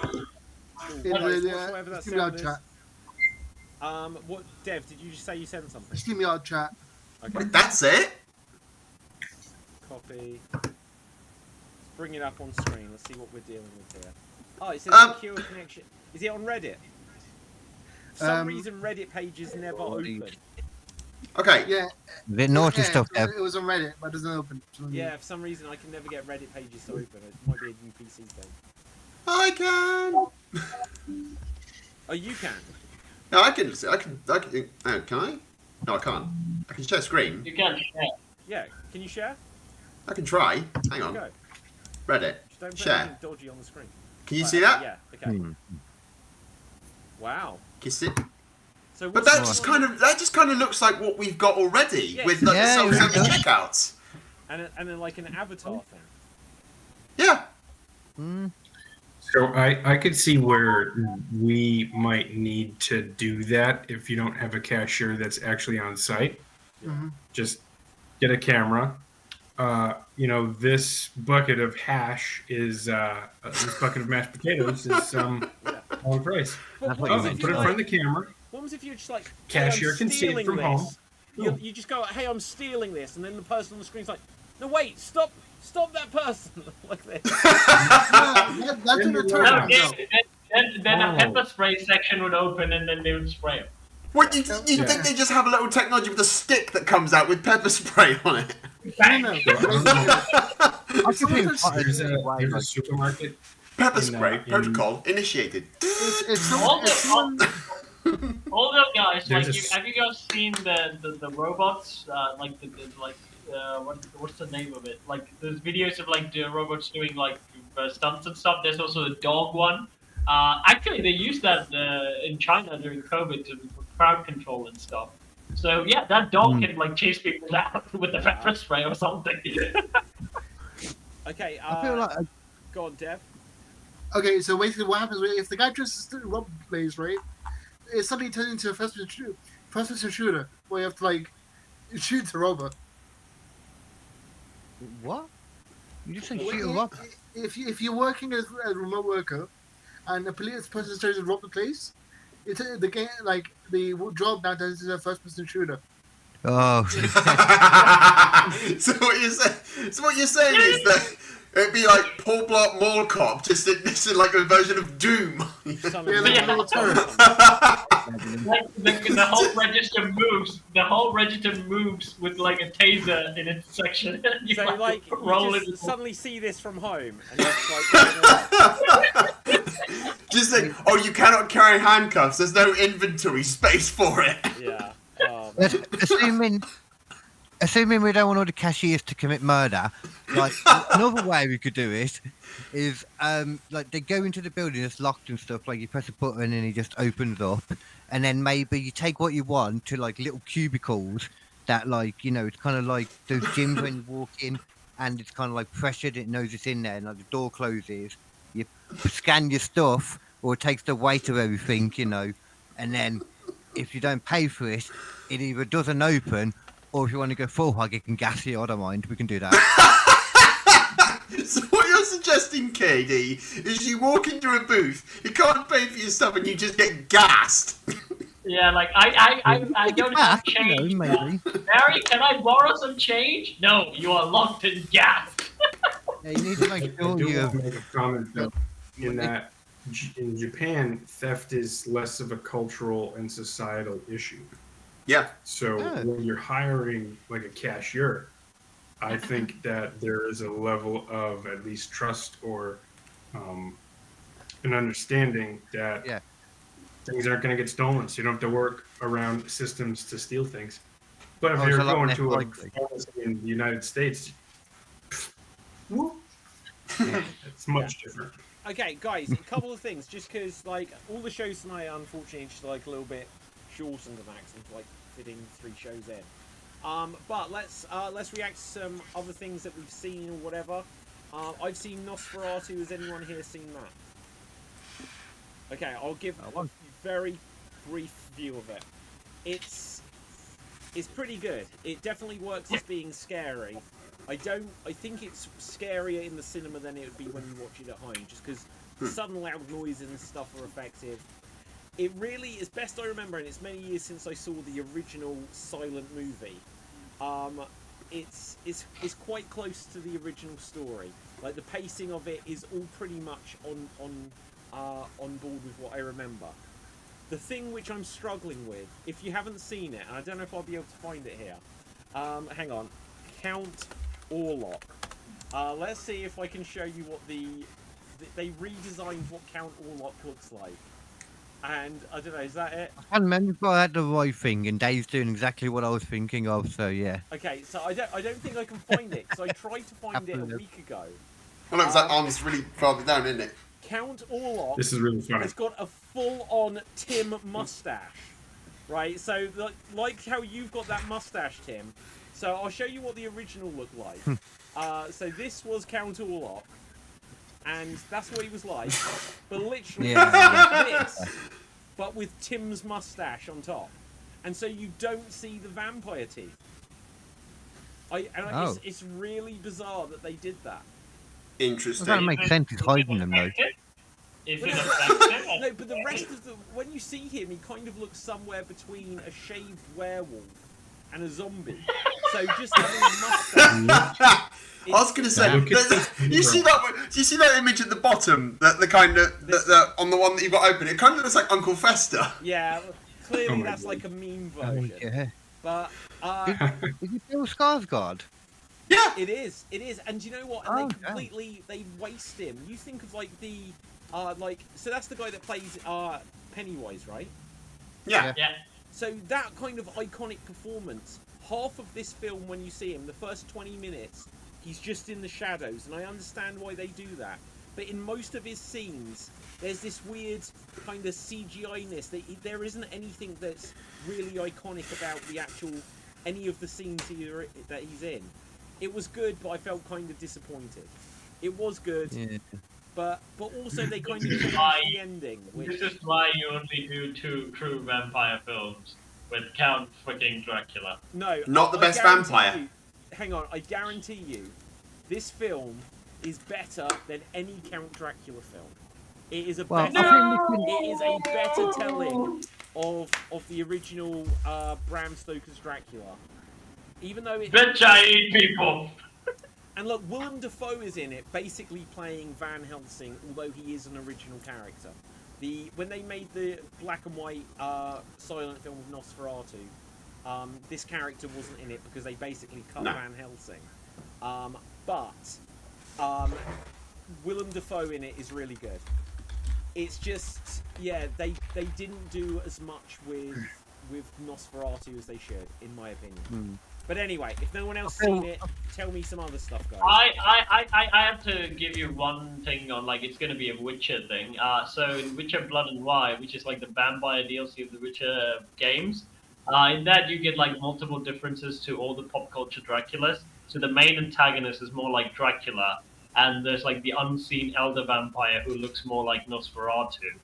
Whatever that StreamYard sound is. chat. What, Dev? Did you just say you sent something? StreamYard chat. Okay. Wait, that's it? Copy. Let's bring it up on screen. Let's see what we're dealing with here. Oh, it says secure connection. Is it on Reddit? For some reason, Reddit pages never open. Okay. Yeah. The naughty stuff, Dev. It was on Reddit, but it doesn't open. Yeah, for some reason, I can never get Reddit pages to open. It might be a new PC thing. I can. Oh, you can? No, I can. Oh, can I? No, I can't. I can share screen. You can share. Yeah. Can you share? I can try. Hang on. Go. Reddit. Just don't put Share. anything dodgy on the screen. Can you Right, see that? Yeah. Okay. Hmm. Wow. Can you see? So But what's that just kind of looks like what we've got already Yes. with like Yeah, the self-service it does. checkouts. and then like an avatar thing. Yeah. Hmm. So I could see where we might need to do that if you don't have a cashier that's actually on site. Mhm. Just get a camera. This bucket of hash is this bucket of mashed potatoes is on price. But That's what what was you if meant. Put it in like- front of the camera. What was if you're just like, Cashier hey, I'm can see it stealing from this. home. You just go, hey, I'm stealing this, and then the person on the screen's like, no, wait, stop that person, like this. That's an No, eternal. then a Oh. pepper spray section would open and then they would spray it. What you think they just have a little technology with a stick that comes out with pepper spray on it? No. I can see There's a like, Pepper supermarket. spray protocol initiated. It's All someone. the guys, like, There's a have you guys seen the robots? What's the name of it? Like, there's videos of like the robots doing like stunts and stuff. There's also a dog one. Actually, they used that in China during COVID to crowd control and stuff. So yeah, that dog can like chase people down with the pepper spray or something. Okay, I feel like go on, Dev. Okay, so basically, what happens if the guy dresses to rob the place, right? It suddenly turns into a first-person shooter where you have to like shoot the robber. what? You just say shoot him up. If you're working as a remote worker, and a police person tries to rob the place, it's the game like the job now turns into a first-person shooter. Oh, So what you're saying is that it'd be like Paul Blart Mall Cop, just in like a version of Doom. Son of Yeah, a- like a little turret. Like, the whole register moves. The whole register moves with like a taser in its section. You So like, roll you it. just suddenly see this from home, and you're just like, Just like, oh, you cannot carry handcuffs. There's no inventory space for it. yeah. assuming we don't want all the cashiers to commit murder, like another way we could do it is like they go into the building, it's locked and stuff. Like you press a button and it just opens up, and then maybe you take what you want to like little cubicles that it's kind of like those gyms when you walk in, and it's kind of like pressured. It knows it's in there, and like the door closes. You scan your stuff, or it takes the weight of everything, and then if you don't pay for it, it either doesn't open, or if you want to go full hug, it can gas you. I don't mind. We can do that. So what you're suggesting, KD, is you walk into a booth, you can't pay for your stuff, and you just get gassed. Yeah, like I don't have change. maybe. Barry, can I borrow some change? No, you are locked in gas. Yeah, you need to make I sure do you want to make a comment though, in that in Japan, theft is less of a cultural and societal issue. Yeah. So Yeah. when you're hiring like a cashier, I think that there is a level of at least trust or an understanding that Yeah. things aren't going to get stolen, so you don't have to work around systems to steal things. But if Oh, it's you're a lot going less to a likely. pharmacy in the United States, It's much different. Okay, guys, a couple of things. Just because, like, all the shows tonight, unfortunately, just like a little bit shortened than that, 'cause I'm like fitting 3 shows in. But let's react to some other things that we've seen or whatever. I've seen Nosferatu. Has anyone here seen that? Okay, I'll give a very brief view of it. It's pretty good. It definitely works as being scary. I think it's scarier in the cinema than it would be when you watch it at home, just because sudden loud noises and stuff are effective. It really, as best I remember, and it's many years since I saw the original silent movie, it's quite close to the original story. Like, the pacing of it is all pretty much on board with what I remember. The thing which I'm struggling with, if you haven't seen it, and I don't know if I'll be able to find it here, hang on, Count Orlok. Let's see if I can show you what they redesigned what Count Orlok looks like. And I don't know, is that it? I can't remember if I had the right thing, and Dave's doing exactly what I was thinking of. So yeah. Okay, so I don't think I can find it because I tried to find it a week ago. Well, no, that arm's really farther down, isn't it? Count Orlok. This is really funny. Has got a full-on Tim mustache, right? So like how you've got that mustache, Tim. So I'll show you what the original looked like. So this was Count Orlok, and that's what he was like. But literally, this, but with Tim's mustache on top, and so you don't see the vampire teeth. It's really bizarre that they did that. Interesting. That makes sense. He's hiding them though. Is it effective? No, but the rest of when you see him, he kind of looks somewhere between a shaved werewolf and a zombie. So just having a mustache. I was going to say, you see that image at the bottom, the kind of on the one that you've got open. It kind of looks like Uncle Fester. Yeah, clearly that's like a meme version. Yeah. But Is it Bill Skarsgård? Yeah. it is, and do you know what? And they waste him. You think of like the so that's the guy that plays Pennywise, right? Yeah. Yeah. So that kind of iconic performance. Half of this film, when you see him, the first 20 minutes, he's just in the shadows, and I understand why they do that. But in most of his scenes, there's this weird kind of CGI-ness. There isn't anything that's really iconic about any of the scenes that he's in. It was good, but I felt kind of disappointed. It was good, but also they kind of changed the ending. This is why you only do 2 true vampire films with Count freaking Dracula. No, Not the best vampire. Hang on, I guarantee you, this film is better than any Count Dracula film. It is a better telling of the original Bram Stoker's Dracula. Even though it Bitch, I eat people. And look, Willem Dafoe is in it, basically playing Van Helsing, although he is an original character. When they made the black and white silent film of Nosferatu, this character wasn't in it because they basically cut Van Helsing. But Willem Dafoe in it is really good. It's just, they didn't do as much with Nosferatu as they should, in my opinion. But anyway, if no one else seen it, tell me some other stuff, guys. I have to give you one thing on, like, it's going to be a Witcher thing. So in Witcher Blood and Wine, which is like the vampire DLC of the Witcher games, in that you get like multiple differences to all the pop culture Draculas. So the main antagonist is more like Dracula, and there's like the unseen elder vampire who looks more like Nosferatu.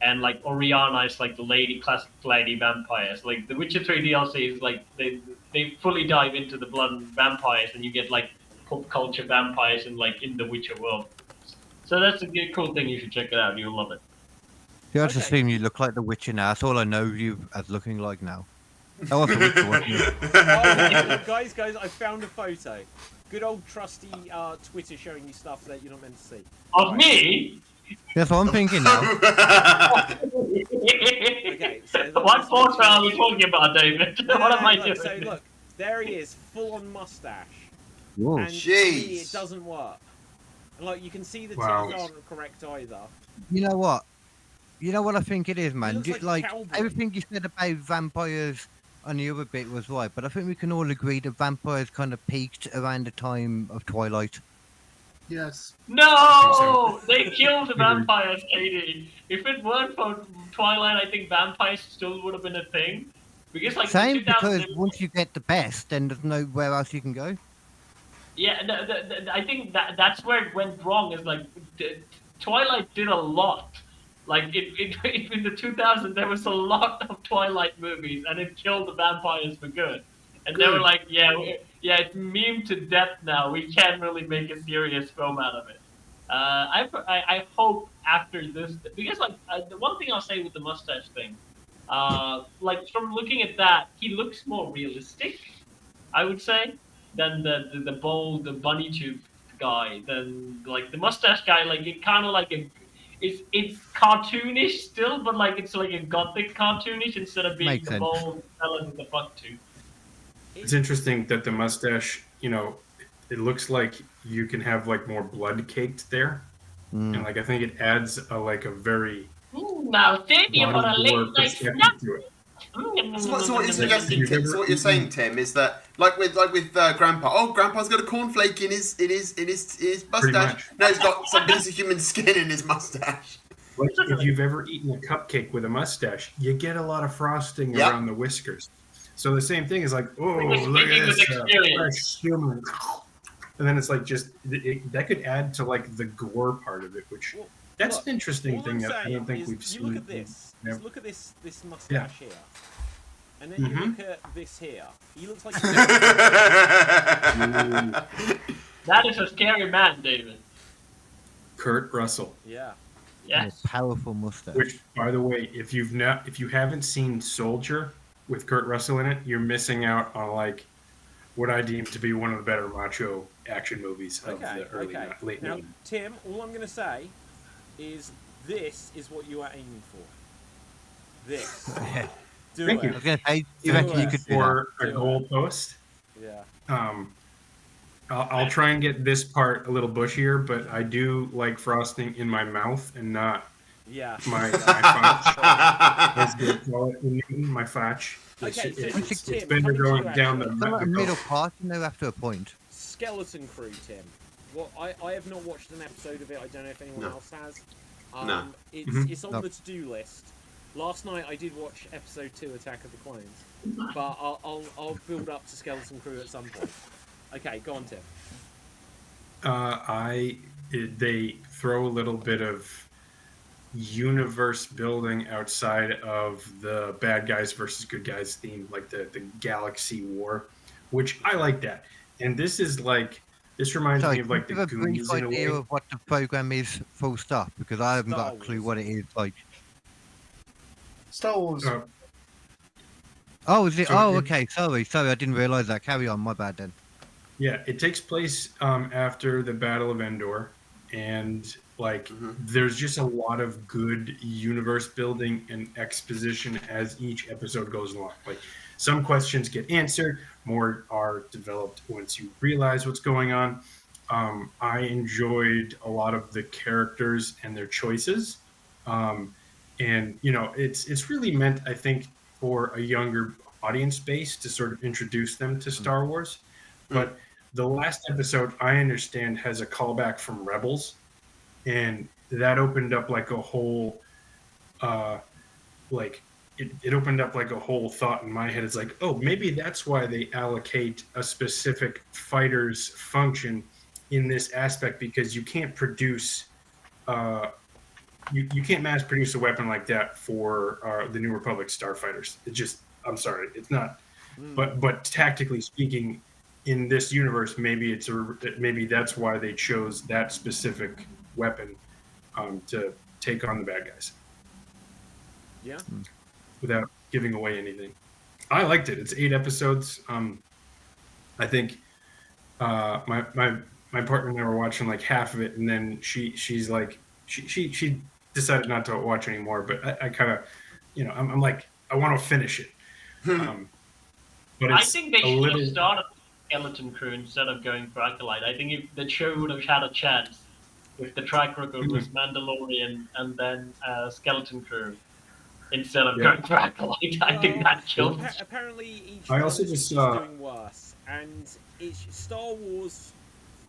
And like Oriana is like the classic lady vampires. Like the Witcher 3 DLC is like they fully dive into the blood and vampires, and you get like pop culture vampires in the Witcher world. So that's a good, cool thing. You should check it out. You'll love it. Yeah, I just assume you look like the Witcher now. That's all I know you as looking like now. That was the Witcher, wasn't it? Guys, I found a photo. Good old trusty Twitter showing you stuff that you're not meant to see. Of me? That's what I'm thinking now. Okay, so what photo are we talking about, David? What am I doing? So look, there he is, full on mustache. Whoa. And to me, it doesn't work. And like you can see the teeth aren't correct either. You know what? I think it is, man. He looks like a cowboy. Everything you said about vampires on the other bit was right, but I think we can all agree that vampires kind of peaked around the time of Twilight. Yes. No! They killed the vampires, Katie. If it weren't for Twilight, I think vampires still would have been a thing. Because like Same, in 2000, because once you get the best, then there's nowhere else you can go. yeah, I think that's where it went wrong. Is like Twilight did a lot. Like in the 2000s, there was a lot of Twilight movies, and it killed the vampires for good. And they were like, yeah, it's meme to death now. We can't really make a serious film out of it. I hope after this, because like the one thing I'll say with the mustache thing, like from looking at that, he looks more realistic, I would say, than the bold, the bunny tube guy. Than like the mustache guy, like it kind of like it's cartoonish still, but like it's like a gothic cartoonish instead of being Makes the sense. bold fella with the buck tooth. It's interesting that the mustache, it looks like you can have like more blood caked there, and like I think it adds a very Now, thank you for a bottom late door night perspective snack. to it. So what you're suggesting, Tim? So what you're saying, Tim, is that like with Grandpa? Oh, Grandpa's got a cornflake in his mustache. No, he's got some piece of human skin in his mustache. Like if you've ever eaten a cupcake with a mustache, you get a lot Yep. of frosting around the whiskers. So the same thing is like, oh, We're look speaking at with this experience. fresh human. And then it's like that could add to like the gore part of it, which Well, that's look, an interesting all thing I'm that I saying don't think is we've you seen. look at this. Yeah. Just look at this mustache here, and then Mhm. you look at this here. He looks like. That is a scary man, David. Kurt Russell. Yeah. Yes. A powerful mustache. Which, by the way, if you haven't seen Soldier with Kurt Russell in it, you're missing out on like what I deem to be one of the better macho action movies of the early late Now, 90s. Tim, all I'm going to say is this is what you are aiming for. This. Do Thank it. I was going to say, you Do reckon you it. could do that? For a Do it. goal post. Yeah. I'll try and get this part a little bushier, but I do like frosting in my mouth and not Yeah. my fotch. As they call it in Newton, my fotch. Okay, so It's Tim, been coming to going you, down actually. the Some middle part, after a point. Skeleton Crew, Tim. Well, I have not watched an episode of it. I don't know if anyone No. else has. No. It's on No. the to-do list. Last night I did watch episode 2, Attack of the Clones, but I'll build up to Skeleton Crew at some point. Okay, go on, Tim. They throw a little bit of universe building outside of the bad guys versus good guys theme, like the galaxy war, which I like that. And this reminds Sorry, me of like give the a brief Goonies in a way. idea of what the program is, full stop, because I haven't Star got a clue Wars. what it is. Like, Star Wars. oh, is it? So Oh, it- okay. Sorry, I didn't realise that. Carry on. My bad then. Yeah, it takes place after the Battle of Endor, and like there's just a lot of good universe building and exposition as each episode goes along. Like some questions get answered, more are developed once you realize what's going on. I enjoyed a lot of the characters and their choices, and it's really meant, I think, for a younger audience base to sort of introduce them to Star Wars. But the last episode, I understand, has a callback from Rebels, and that opened up like a whole, it opened up like a whole thought in my head. It's like, oh, maybe that's why they allocate a specific fighter's function in this aspect, because you can't produce, you can't mass produce a weapon like that for the New Republic starfighters. It just, I'm sorry, it's not. But tactically speaking, in this universe, maybe maybe that's why they chose that specific weapon to take on the bad guys. Yeah. Without giving away anything. I liked it. It's 8 episodes. I think my partner and I were watching like half of it, and then she's like she decided not to watch anymore. But I kind of, I'm like, I want to finish it. But I it's think they a should little. have started Skeleton Crew instead of going for Acolyte. I think if the show would have had a chance if the track record was Mandalorian and then Skeleton Crew instead of going for Acolyte. I think that killed it. Apparently, each I one also is just doing worse, and it's Star Wars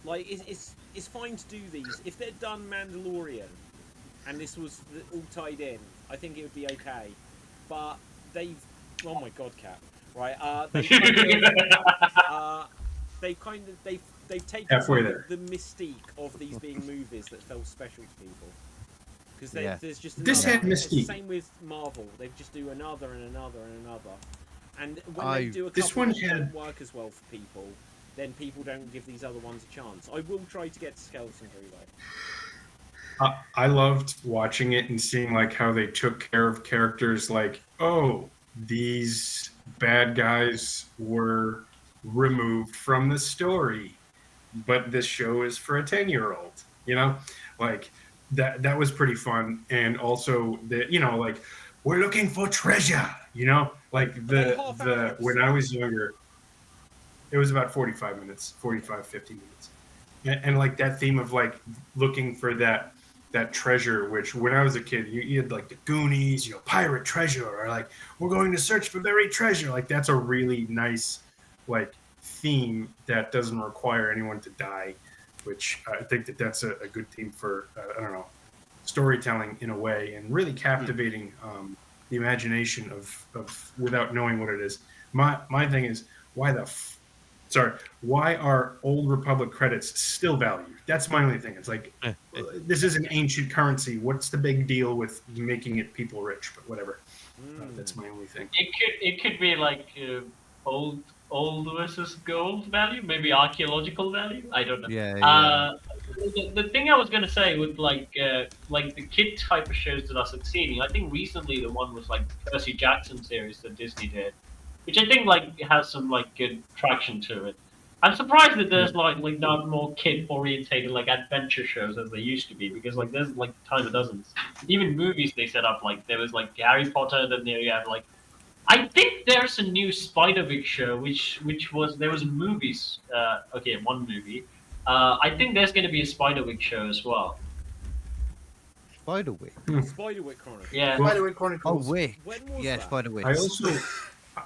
Like, it's fine to do these. If they'd done Mandalorian, and this was all tied in, I think it would be okay. But they've, oh my god, Cap, right? They've taken Halfway away there. the mystique of these being movies that felt special to people. Because Yeah. there's just This another. had It's the mystique. same with Marvel. They just do another and another and another. And when I- they do a This couple one that don't had- work as well for people, then people don't give these other ones a chance. I will try to get to Skeleton Crew though. I loved watching it and seeing like how they took care of characters like, oh, these bad guys were removed from the story, but this show is for a 10-year-old, you know, like that was pretty fun. And also the, you know, like, we're looking for treasure, you know, like they half-hour when I was younger, it was about 45 minutes, 45, 50 minutes. And like that theme of like looking for that treasure, which when I was a kid, you had like the Goonies, you know, pirate treasure, or like we're going to search for buried treasure. Like that's a really nice like theme that doesn't require anyone to die, which I think that's a good theme for I don't know, storytelling in a way, and really captivating the imagination of without knowing what it is. My thing is why are Old Republic credits still valued? That's my only thing. It's like, this is an ancient currency. What's the big deal with making it people rich? But whatever. That's my only thing. It could be like old versus gold value, maybe archaeological value. I don't know. Yeah. The thing I was gonna say with like the kid type of shows that I was seeing, I think recently the one was like Percy Jackson series that Disney did, which I think like has some like good traction to it. I'm surprised that there's like not more kid orientated like adventure shows as they used to be, because like there's like a time of dozens. Even movies they set up, like there was like Harry Potter, then there you have like, I think there's a new Spiderwick show which was, there was movies, one movie. I think there's going to be a Spiderwick show as well. Spiderwick. Spiderwick Chronicles. Yeah. Spiderwick Oh, Chronicles. Wick. When was Yeah, that? Spiderwick.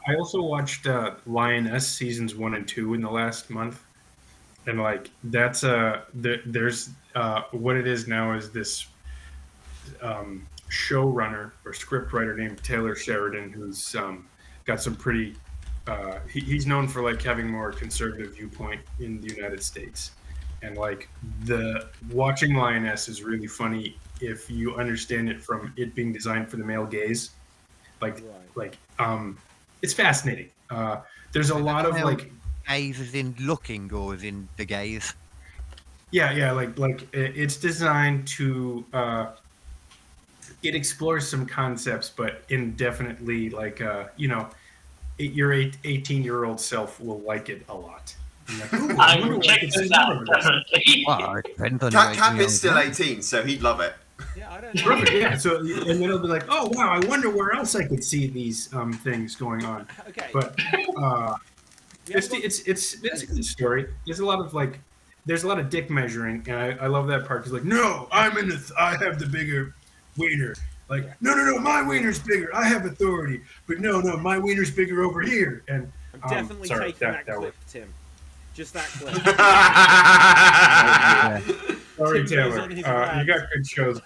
I also watched Lioness seasons 1 and 2 in the last month, and like that's there's what it is now is this showrunner or scriptwriter named Taylor Sheridan, who's got some pretty he's known for like having more conservative viewpoint in the United States, and like the watching Lioness is really funny if you understand it from it being designed for the male gaze, it's fascinating. There's a lot of like gaze as in looking or as in the gaze. yeah like it's designed to it explores some concepts, but indefinitely like your 18-year-old self will like it a lot. Like, I would check this out, definitely. Well, it depends on Cap your is still 18, so he'd love it. Yeah, I don't know. Perfect, yeah. So, and then it'll be like, oh wow, I wonder where else I could see these things going on. Okay. But it's a good story. There's a lot of dick measuring, and I love that part because like, no, I have the bigger wiener. Like, no, my wiener's bigger. I have authority. But no, my wiener's bigger over here. And I'm definitely sorry, taking that clip, was- Tim. Just that clip. Sorry, Tim goes Taylor. on his You rant. got good shows,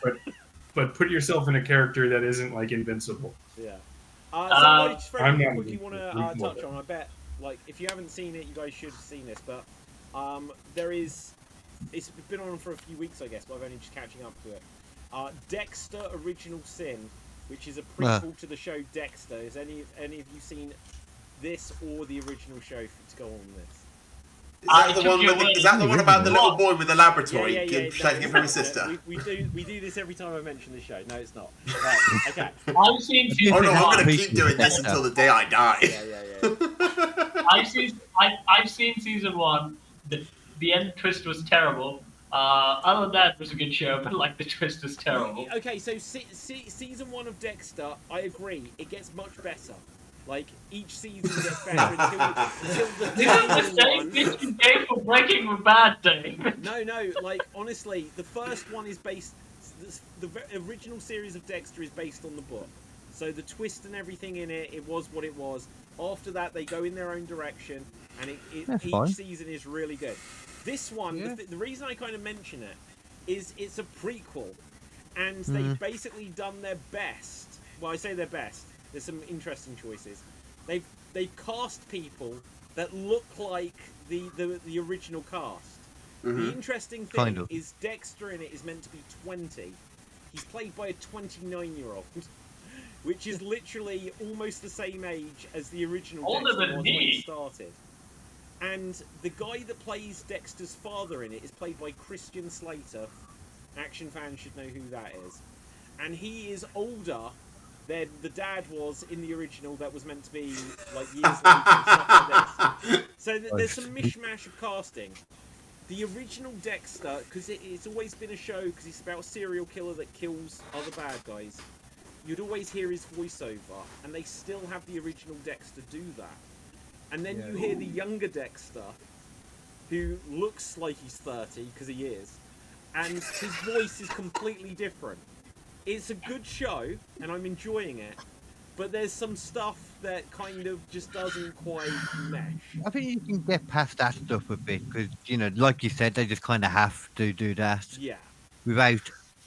but put yourself in a character that isn't like invincible. Yeah. So I just I'm very not quickly want to reasonable. touch on. I bet, like, if you haven't seen it, you guys should have seen this. But it's been on for a few weeks, I guess. But I've only just catching up to it. Dexter: Original Sin, which is a prequel to the show Dexter. Has any of you seen this or the original show to go on this? Is that the one about the little boy with the laboratory protecting him from his no, sister? we do this every time I mention the show. No, it's not. Right, okay. I've seen Oh season no, I'm one. going to keep doing this until the day I die. Yeah. I've seen season one. The end twist was terrible. Other than that, it was a good show, but like the twist was terrible. Okay, so season 1 of Dexter, I agree, it gets much better. Like each season gets better until the This is the final same one. bitch you gave for Breaking the Bad, Dave. No, like honestly, the first one is based. The original series of Dexter is based on the book, so the twist and everything in it was what it was. After that, they go in their own direction, and each fine. season is really good. This one, Yeah. the reason I kind of mention it is it's a prequel, and they've basically done their best. Well, I say their best. There's some interesting choices. They've cast people that look like the original cast. The interesting thing Kind of. is Dexter in it is meant to be 20. He's played by a 29-year-old, which is literally almost the same age as the original Older Dexter than was me. when it started. And the guy that plays Dexter's father in it is played by Christian Slater. Action fans should know who that is. And he is older than the dad was in the original that was meant to be like years later and stuff like this. So there's some mishmash of casting. The original Dexter, because it's always been a show, because it's about a serial killer that kills other bad guys, you'd always hear his voiceover, and they still have the original Dexter do that. And then you hear the younger Dexter, who looks like he's 30, because he is, and his voice is completely different. It's a good show, and I'm enjoying it, but there's some stuff that kind of just doesn't quite mesh. I think you can get past that stuff a bit because, you know, like you said, they just kind of have to do that Yeah. without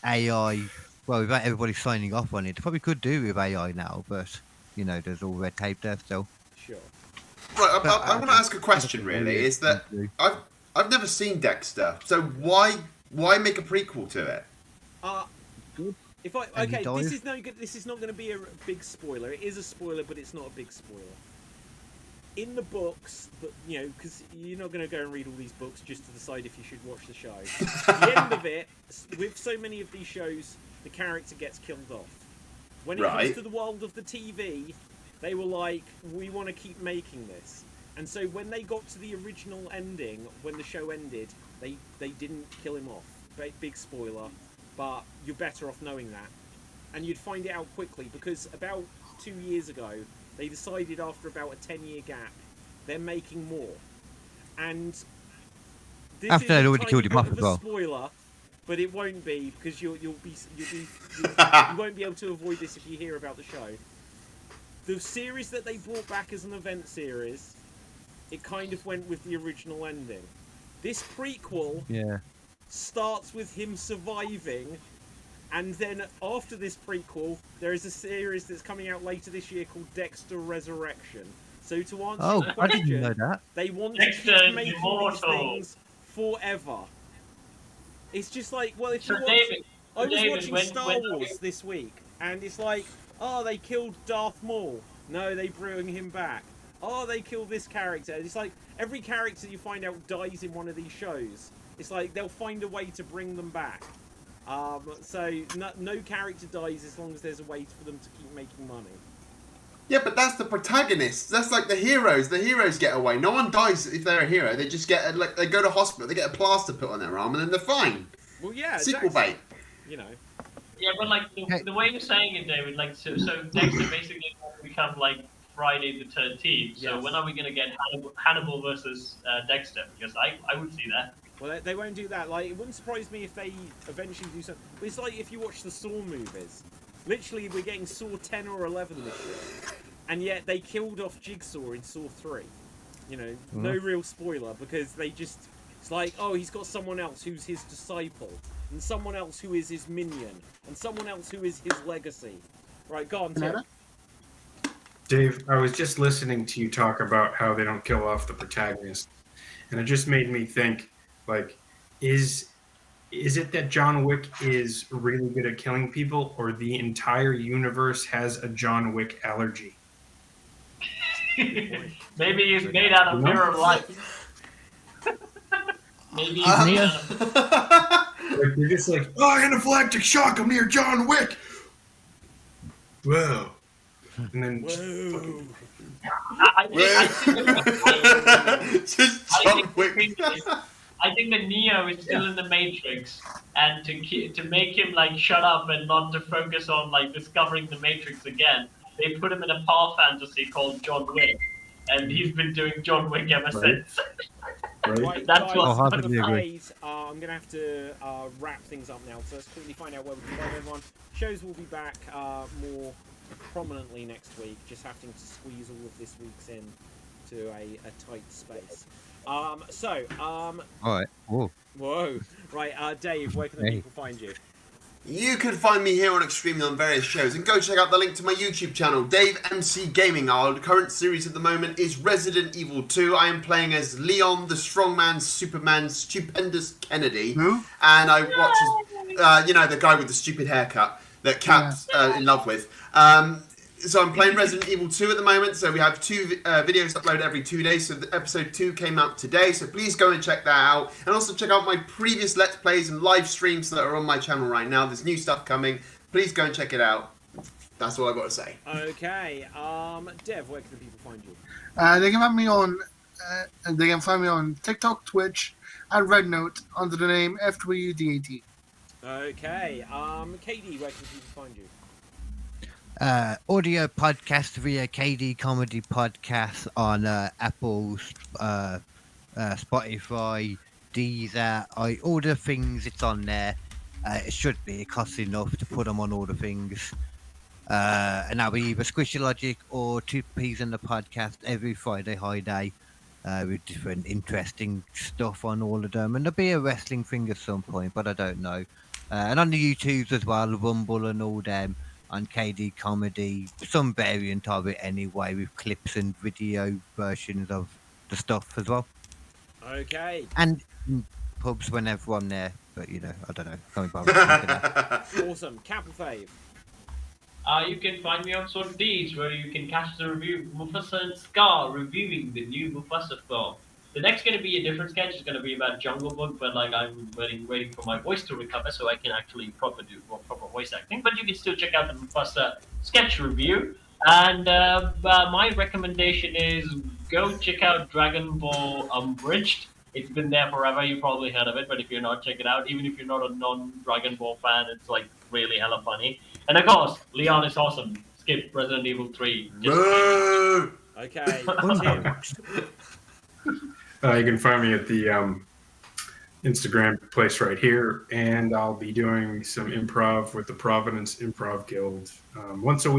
AI. Well, without everybody signing off on it. They probably could do with AI now, but, you know, there's all red tape there still. Sure. Right, But, I want to ask a question. Really, is that I've never seen Dexter, so why make a prequel to it? If I And he okay, dies? this is not going to be a big spoiler. It is a spoiler, but it's not a big spoiler. In the books, but you know, because you're not going to go and read all these books just to decide if you should watch the show. The end of it, with so many of these shows, the character gets killed off. When it comes to the world of the TV, they were like, we want to keep making this. And so when they got to the original ending, when the show ended, they didn't kill him off. Big spoiler, but you're better off knowing that. And you'd find it out quickly, because about 2 years ago, they decided after about a 10-year gap, they're making more. And this After is they'd a already tiny killed him bit off of as a well. spoiler, but it won't be, because you won't be able to avoid this if you hear about the show. The series that they brought back as an event series, it kind of went with the original ending. This prequel starts with him surviving, and then after this prequel, there is a series that's coming out later this year called Dexter Resurrection. So to answer your I didn't know question, that. they want Dexter to keep making these Immortal. things forever. It's just like, well, if you So watch... David, I was David, watching when- Star when- Wars this week, and it's like, oh, they killed Darth Maul. No, they bring him back. Oh, they killed this character. It's like, every character you find out dies in one of these shows. It's like, they'll find a way to bring them back. So, no character dies as long as there's a way for them to keep making money. Yeah, but that's the protagonists. That's like the heroes. The heroes get away. No one dies if they're a hero. They just get like they go to hospital. They get a plaster put on their arm, and then they're fine. Well, yeah, Sequel exactly. bait. You know. Yeah, but like the way you're saying it, David, like so Dexter basically has become like Friday the 13th. So Yes. when are we gonna get Hannibal versus Dexter? Because I would see that. Well, they won't do that. Like, it wouldn't surprise me if they eventually do something. But it's like if you watch the Saw movies. Literally, we're getting Saw 10 or 11 this year. And yet they killed off Jigsaw in Saw 3. You know, no real spoiler, because they just... It's like, oh, he's got someone else who's his disciple. And someone else who is his minion. And someone else who is his legacy. Right, go on, Tim. Dave, I was just listening to you talk about how they don't kill off the protagonist, and it just made me think, like, is it that John Wick is really good at killing people, or the entire universe has a John Wick allergy? Maybe he's made out of mirror life. Maybe he's made out of... Like, you're just like, oh, anaphylactic shock, I'm near John Wick! Whoa. And then Whoa. I Just John Wick. I think that Neo is still in the Matrix, and to make him like shut up and not to focus on like discovering the Matrix again, they put him in a power fantasy called John Wick, and he's been doing John Wick ever since. Right, That's guys, what- I'm I agree. afraid I'm going to have to wrap things up now. So let's quickly find out where we can find everyone. Shows will be back more prominently next week, just having to squeeze all of this week's in to a tight space. All right. Whoa. whoa. Right, Dave, where can the Hey. people find you? You can find me here on Xstreamed on various shows, and go check out the link to my YouTube channel, Dave MC Gaming. Our current series at the moment is Resident Evil 2. I am playing as Leon, the strongman, Superman, Stupendous Kennedy, Who? and I watch as, the guy with the stupid haircut that Cap's in love with. So I'm playing Resident Evil 2 at the moment, so we have 2 videos uploaded every 2 days, so the episode 2 came out today, so please go and check that out, and also check out my previous Let's Plays and live streams that are on my channel right now. There's new stuff coming, please go and check it out. That's all I've got to say. Okay, Dev, where can the people find you? They can find me on TikTok, Twitch, and Rednote under the name F2UDAT. Okay, KD, where can people find you? Audio podcast via KD Comedy Podcast on Apple, Spotify, Deezer. All the things it's on there. It should be. It costs enough to put them on all the things. And that'll be either Squishy Logic or 2Ps in the podcast every Friday high day with different interesting stuff on all of them. And there'll be a wrestling thing at some point, but I don't know. And on the YouTubes as well, Rumble and all them. On KD Comedy, some variant of it anyway, with clips and video versions of the stuff as well. Okay. And pubs whenever I'm there, but I don't know. Can't be bothered. Awesome. Cap and Fave. You can find me on Sword Deeds, where you can catch the review of Mufasa and Scar reviewing the new Mufasa film. The next going to be a different sketch. It's going to be about Jungle Book, but I'm waiting for my voice to recover so I can actually proper voice acting. But you can still check out the Mufasa sketch review. And my recommendation is go check out Dragon Ball Unbridged. It's been there forever. You probably heard of it, but if you're not, check it out. Even if you're not a non-Dragon Ball fan, it's really hella funny. And of course, Leon is awesome. Skip Resident Evil 3. Okay, Tim. You can find me at the Instagram place right here, and I'll be doing some improv with the Providence Improv Guild once a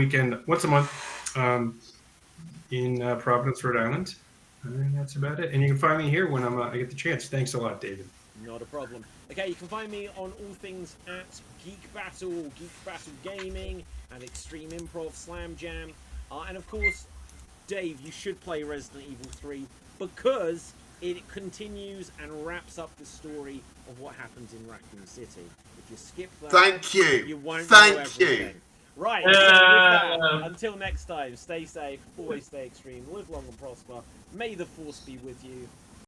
month in Providence, Rhode Island. And that's about it. And you can find me here when I get the chance. Thanks a lot, David. Not a problem. Okay, you can find me on all things at Geek Battle, Geek Battle Gaming, and Extreme Improv, Slam Jam. And of course, Dave, you should play Resident Evil 3 because it continues and wraps up the story of what happens in Raccoon City. If you skip that, Thank you. You won't Thank know you. everything. Right, so with that, until next time, stay safe, always stay extreme, live long and prosper. May the force be with you.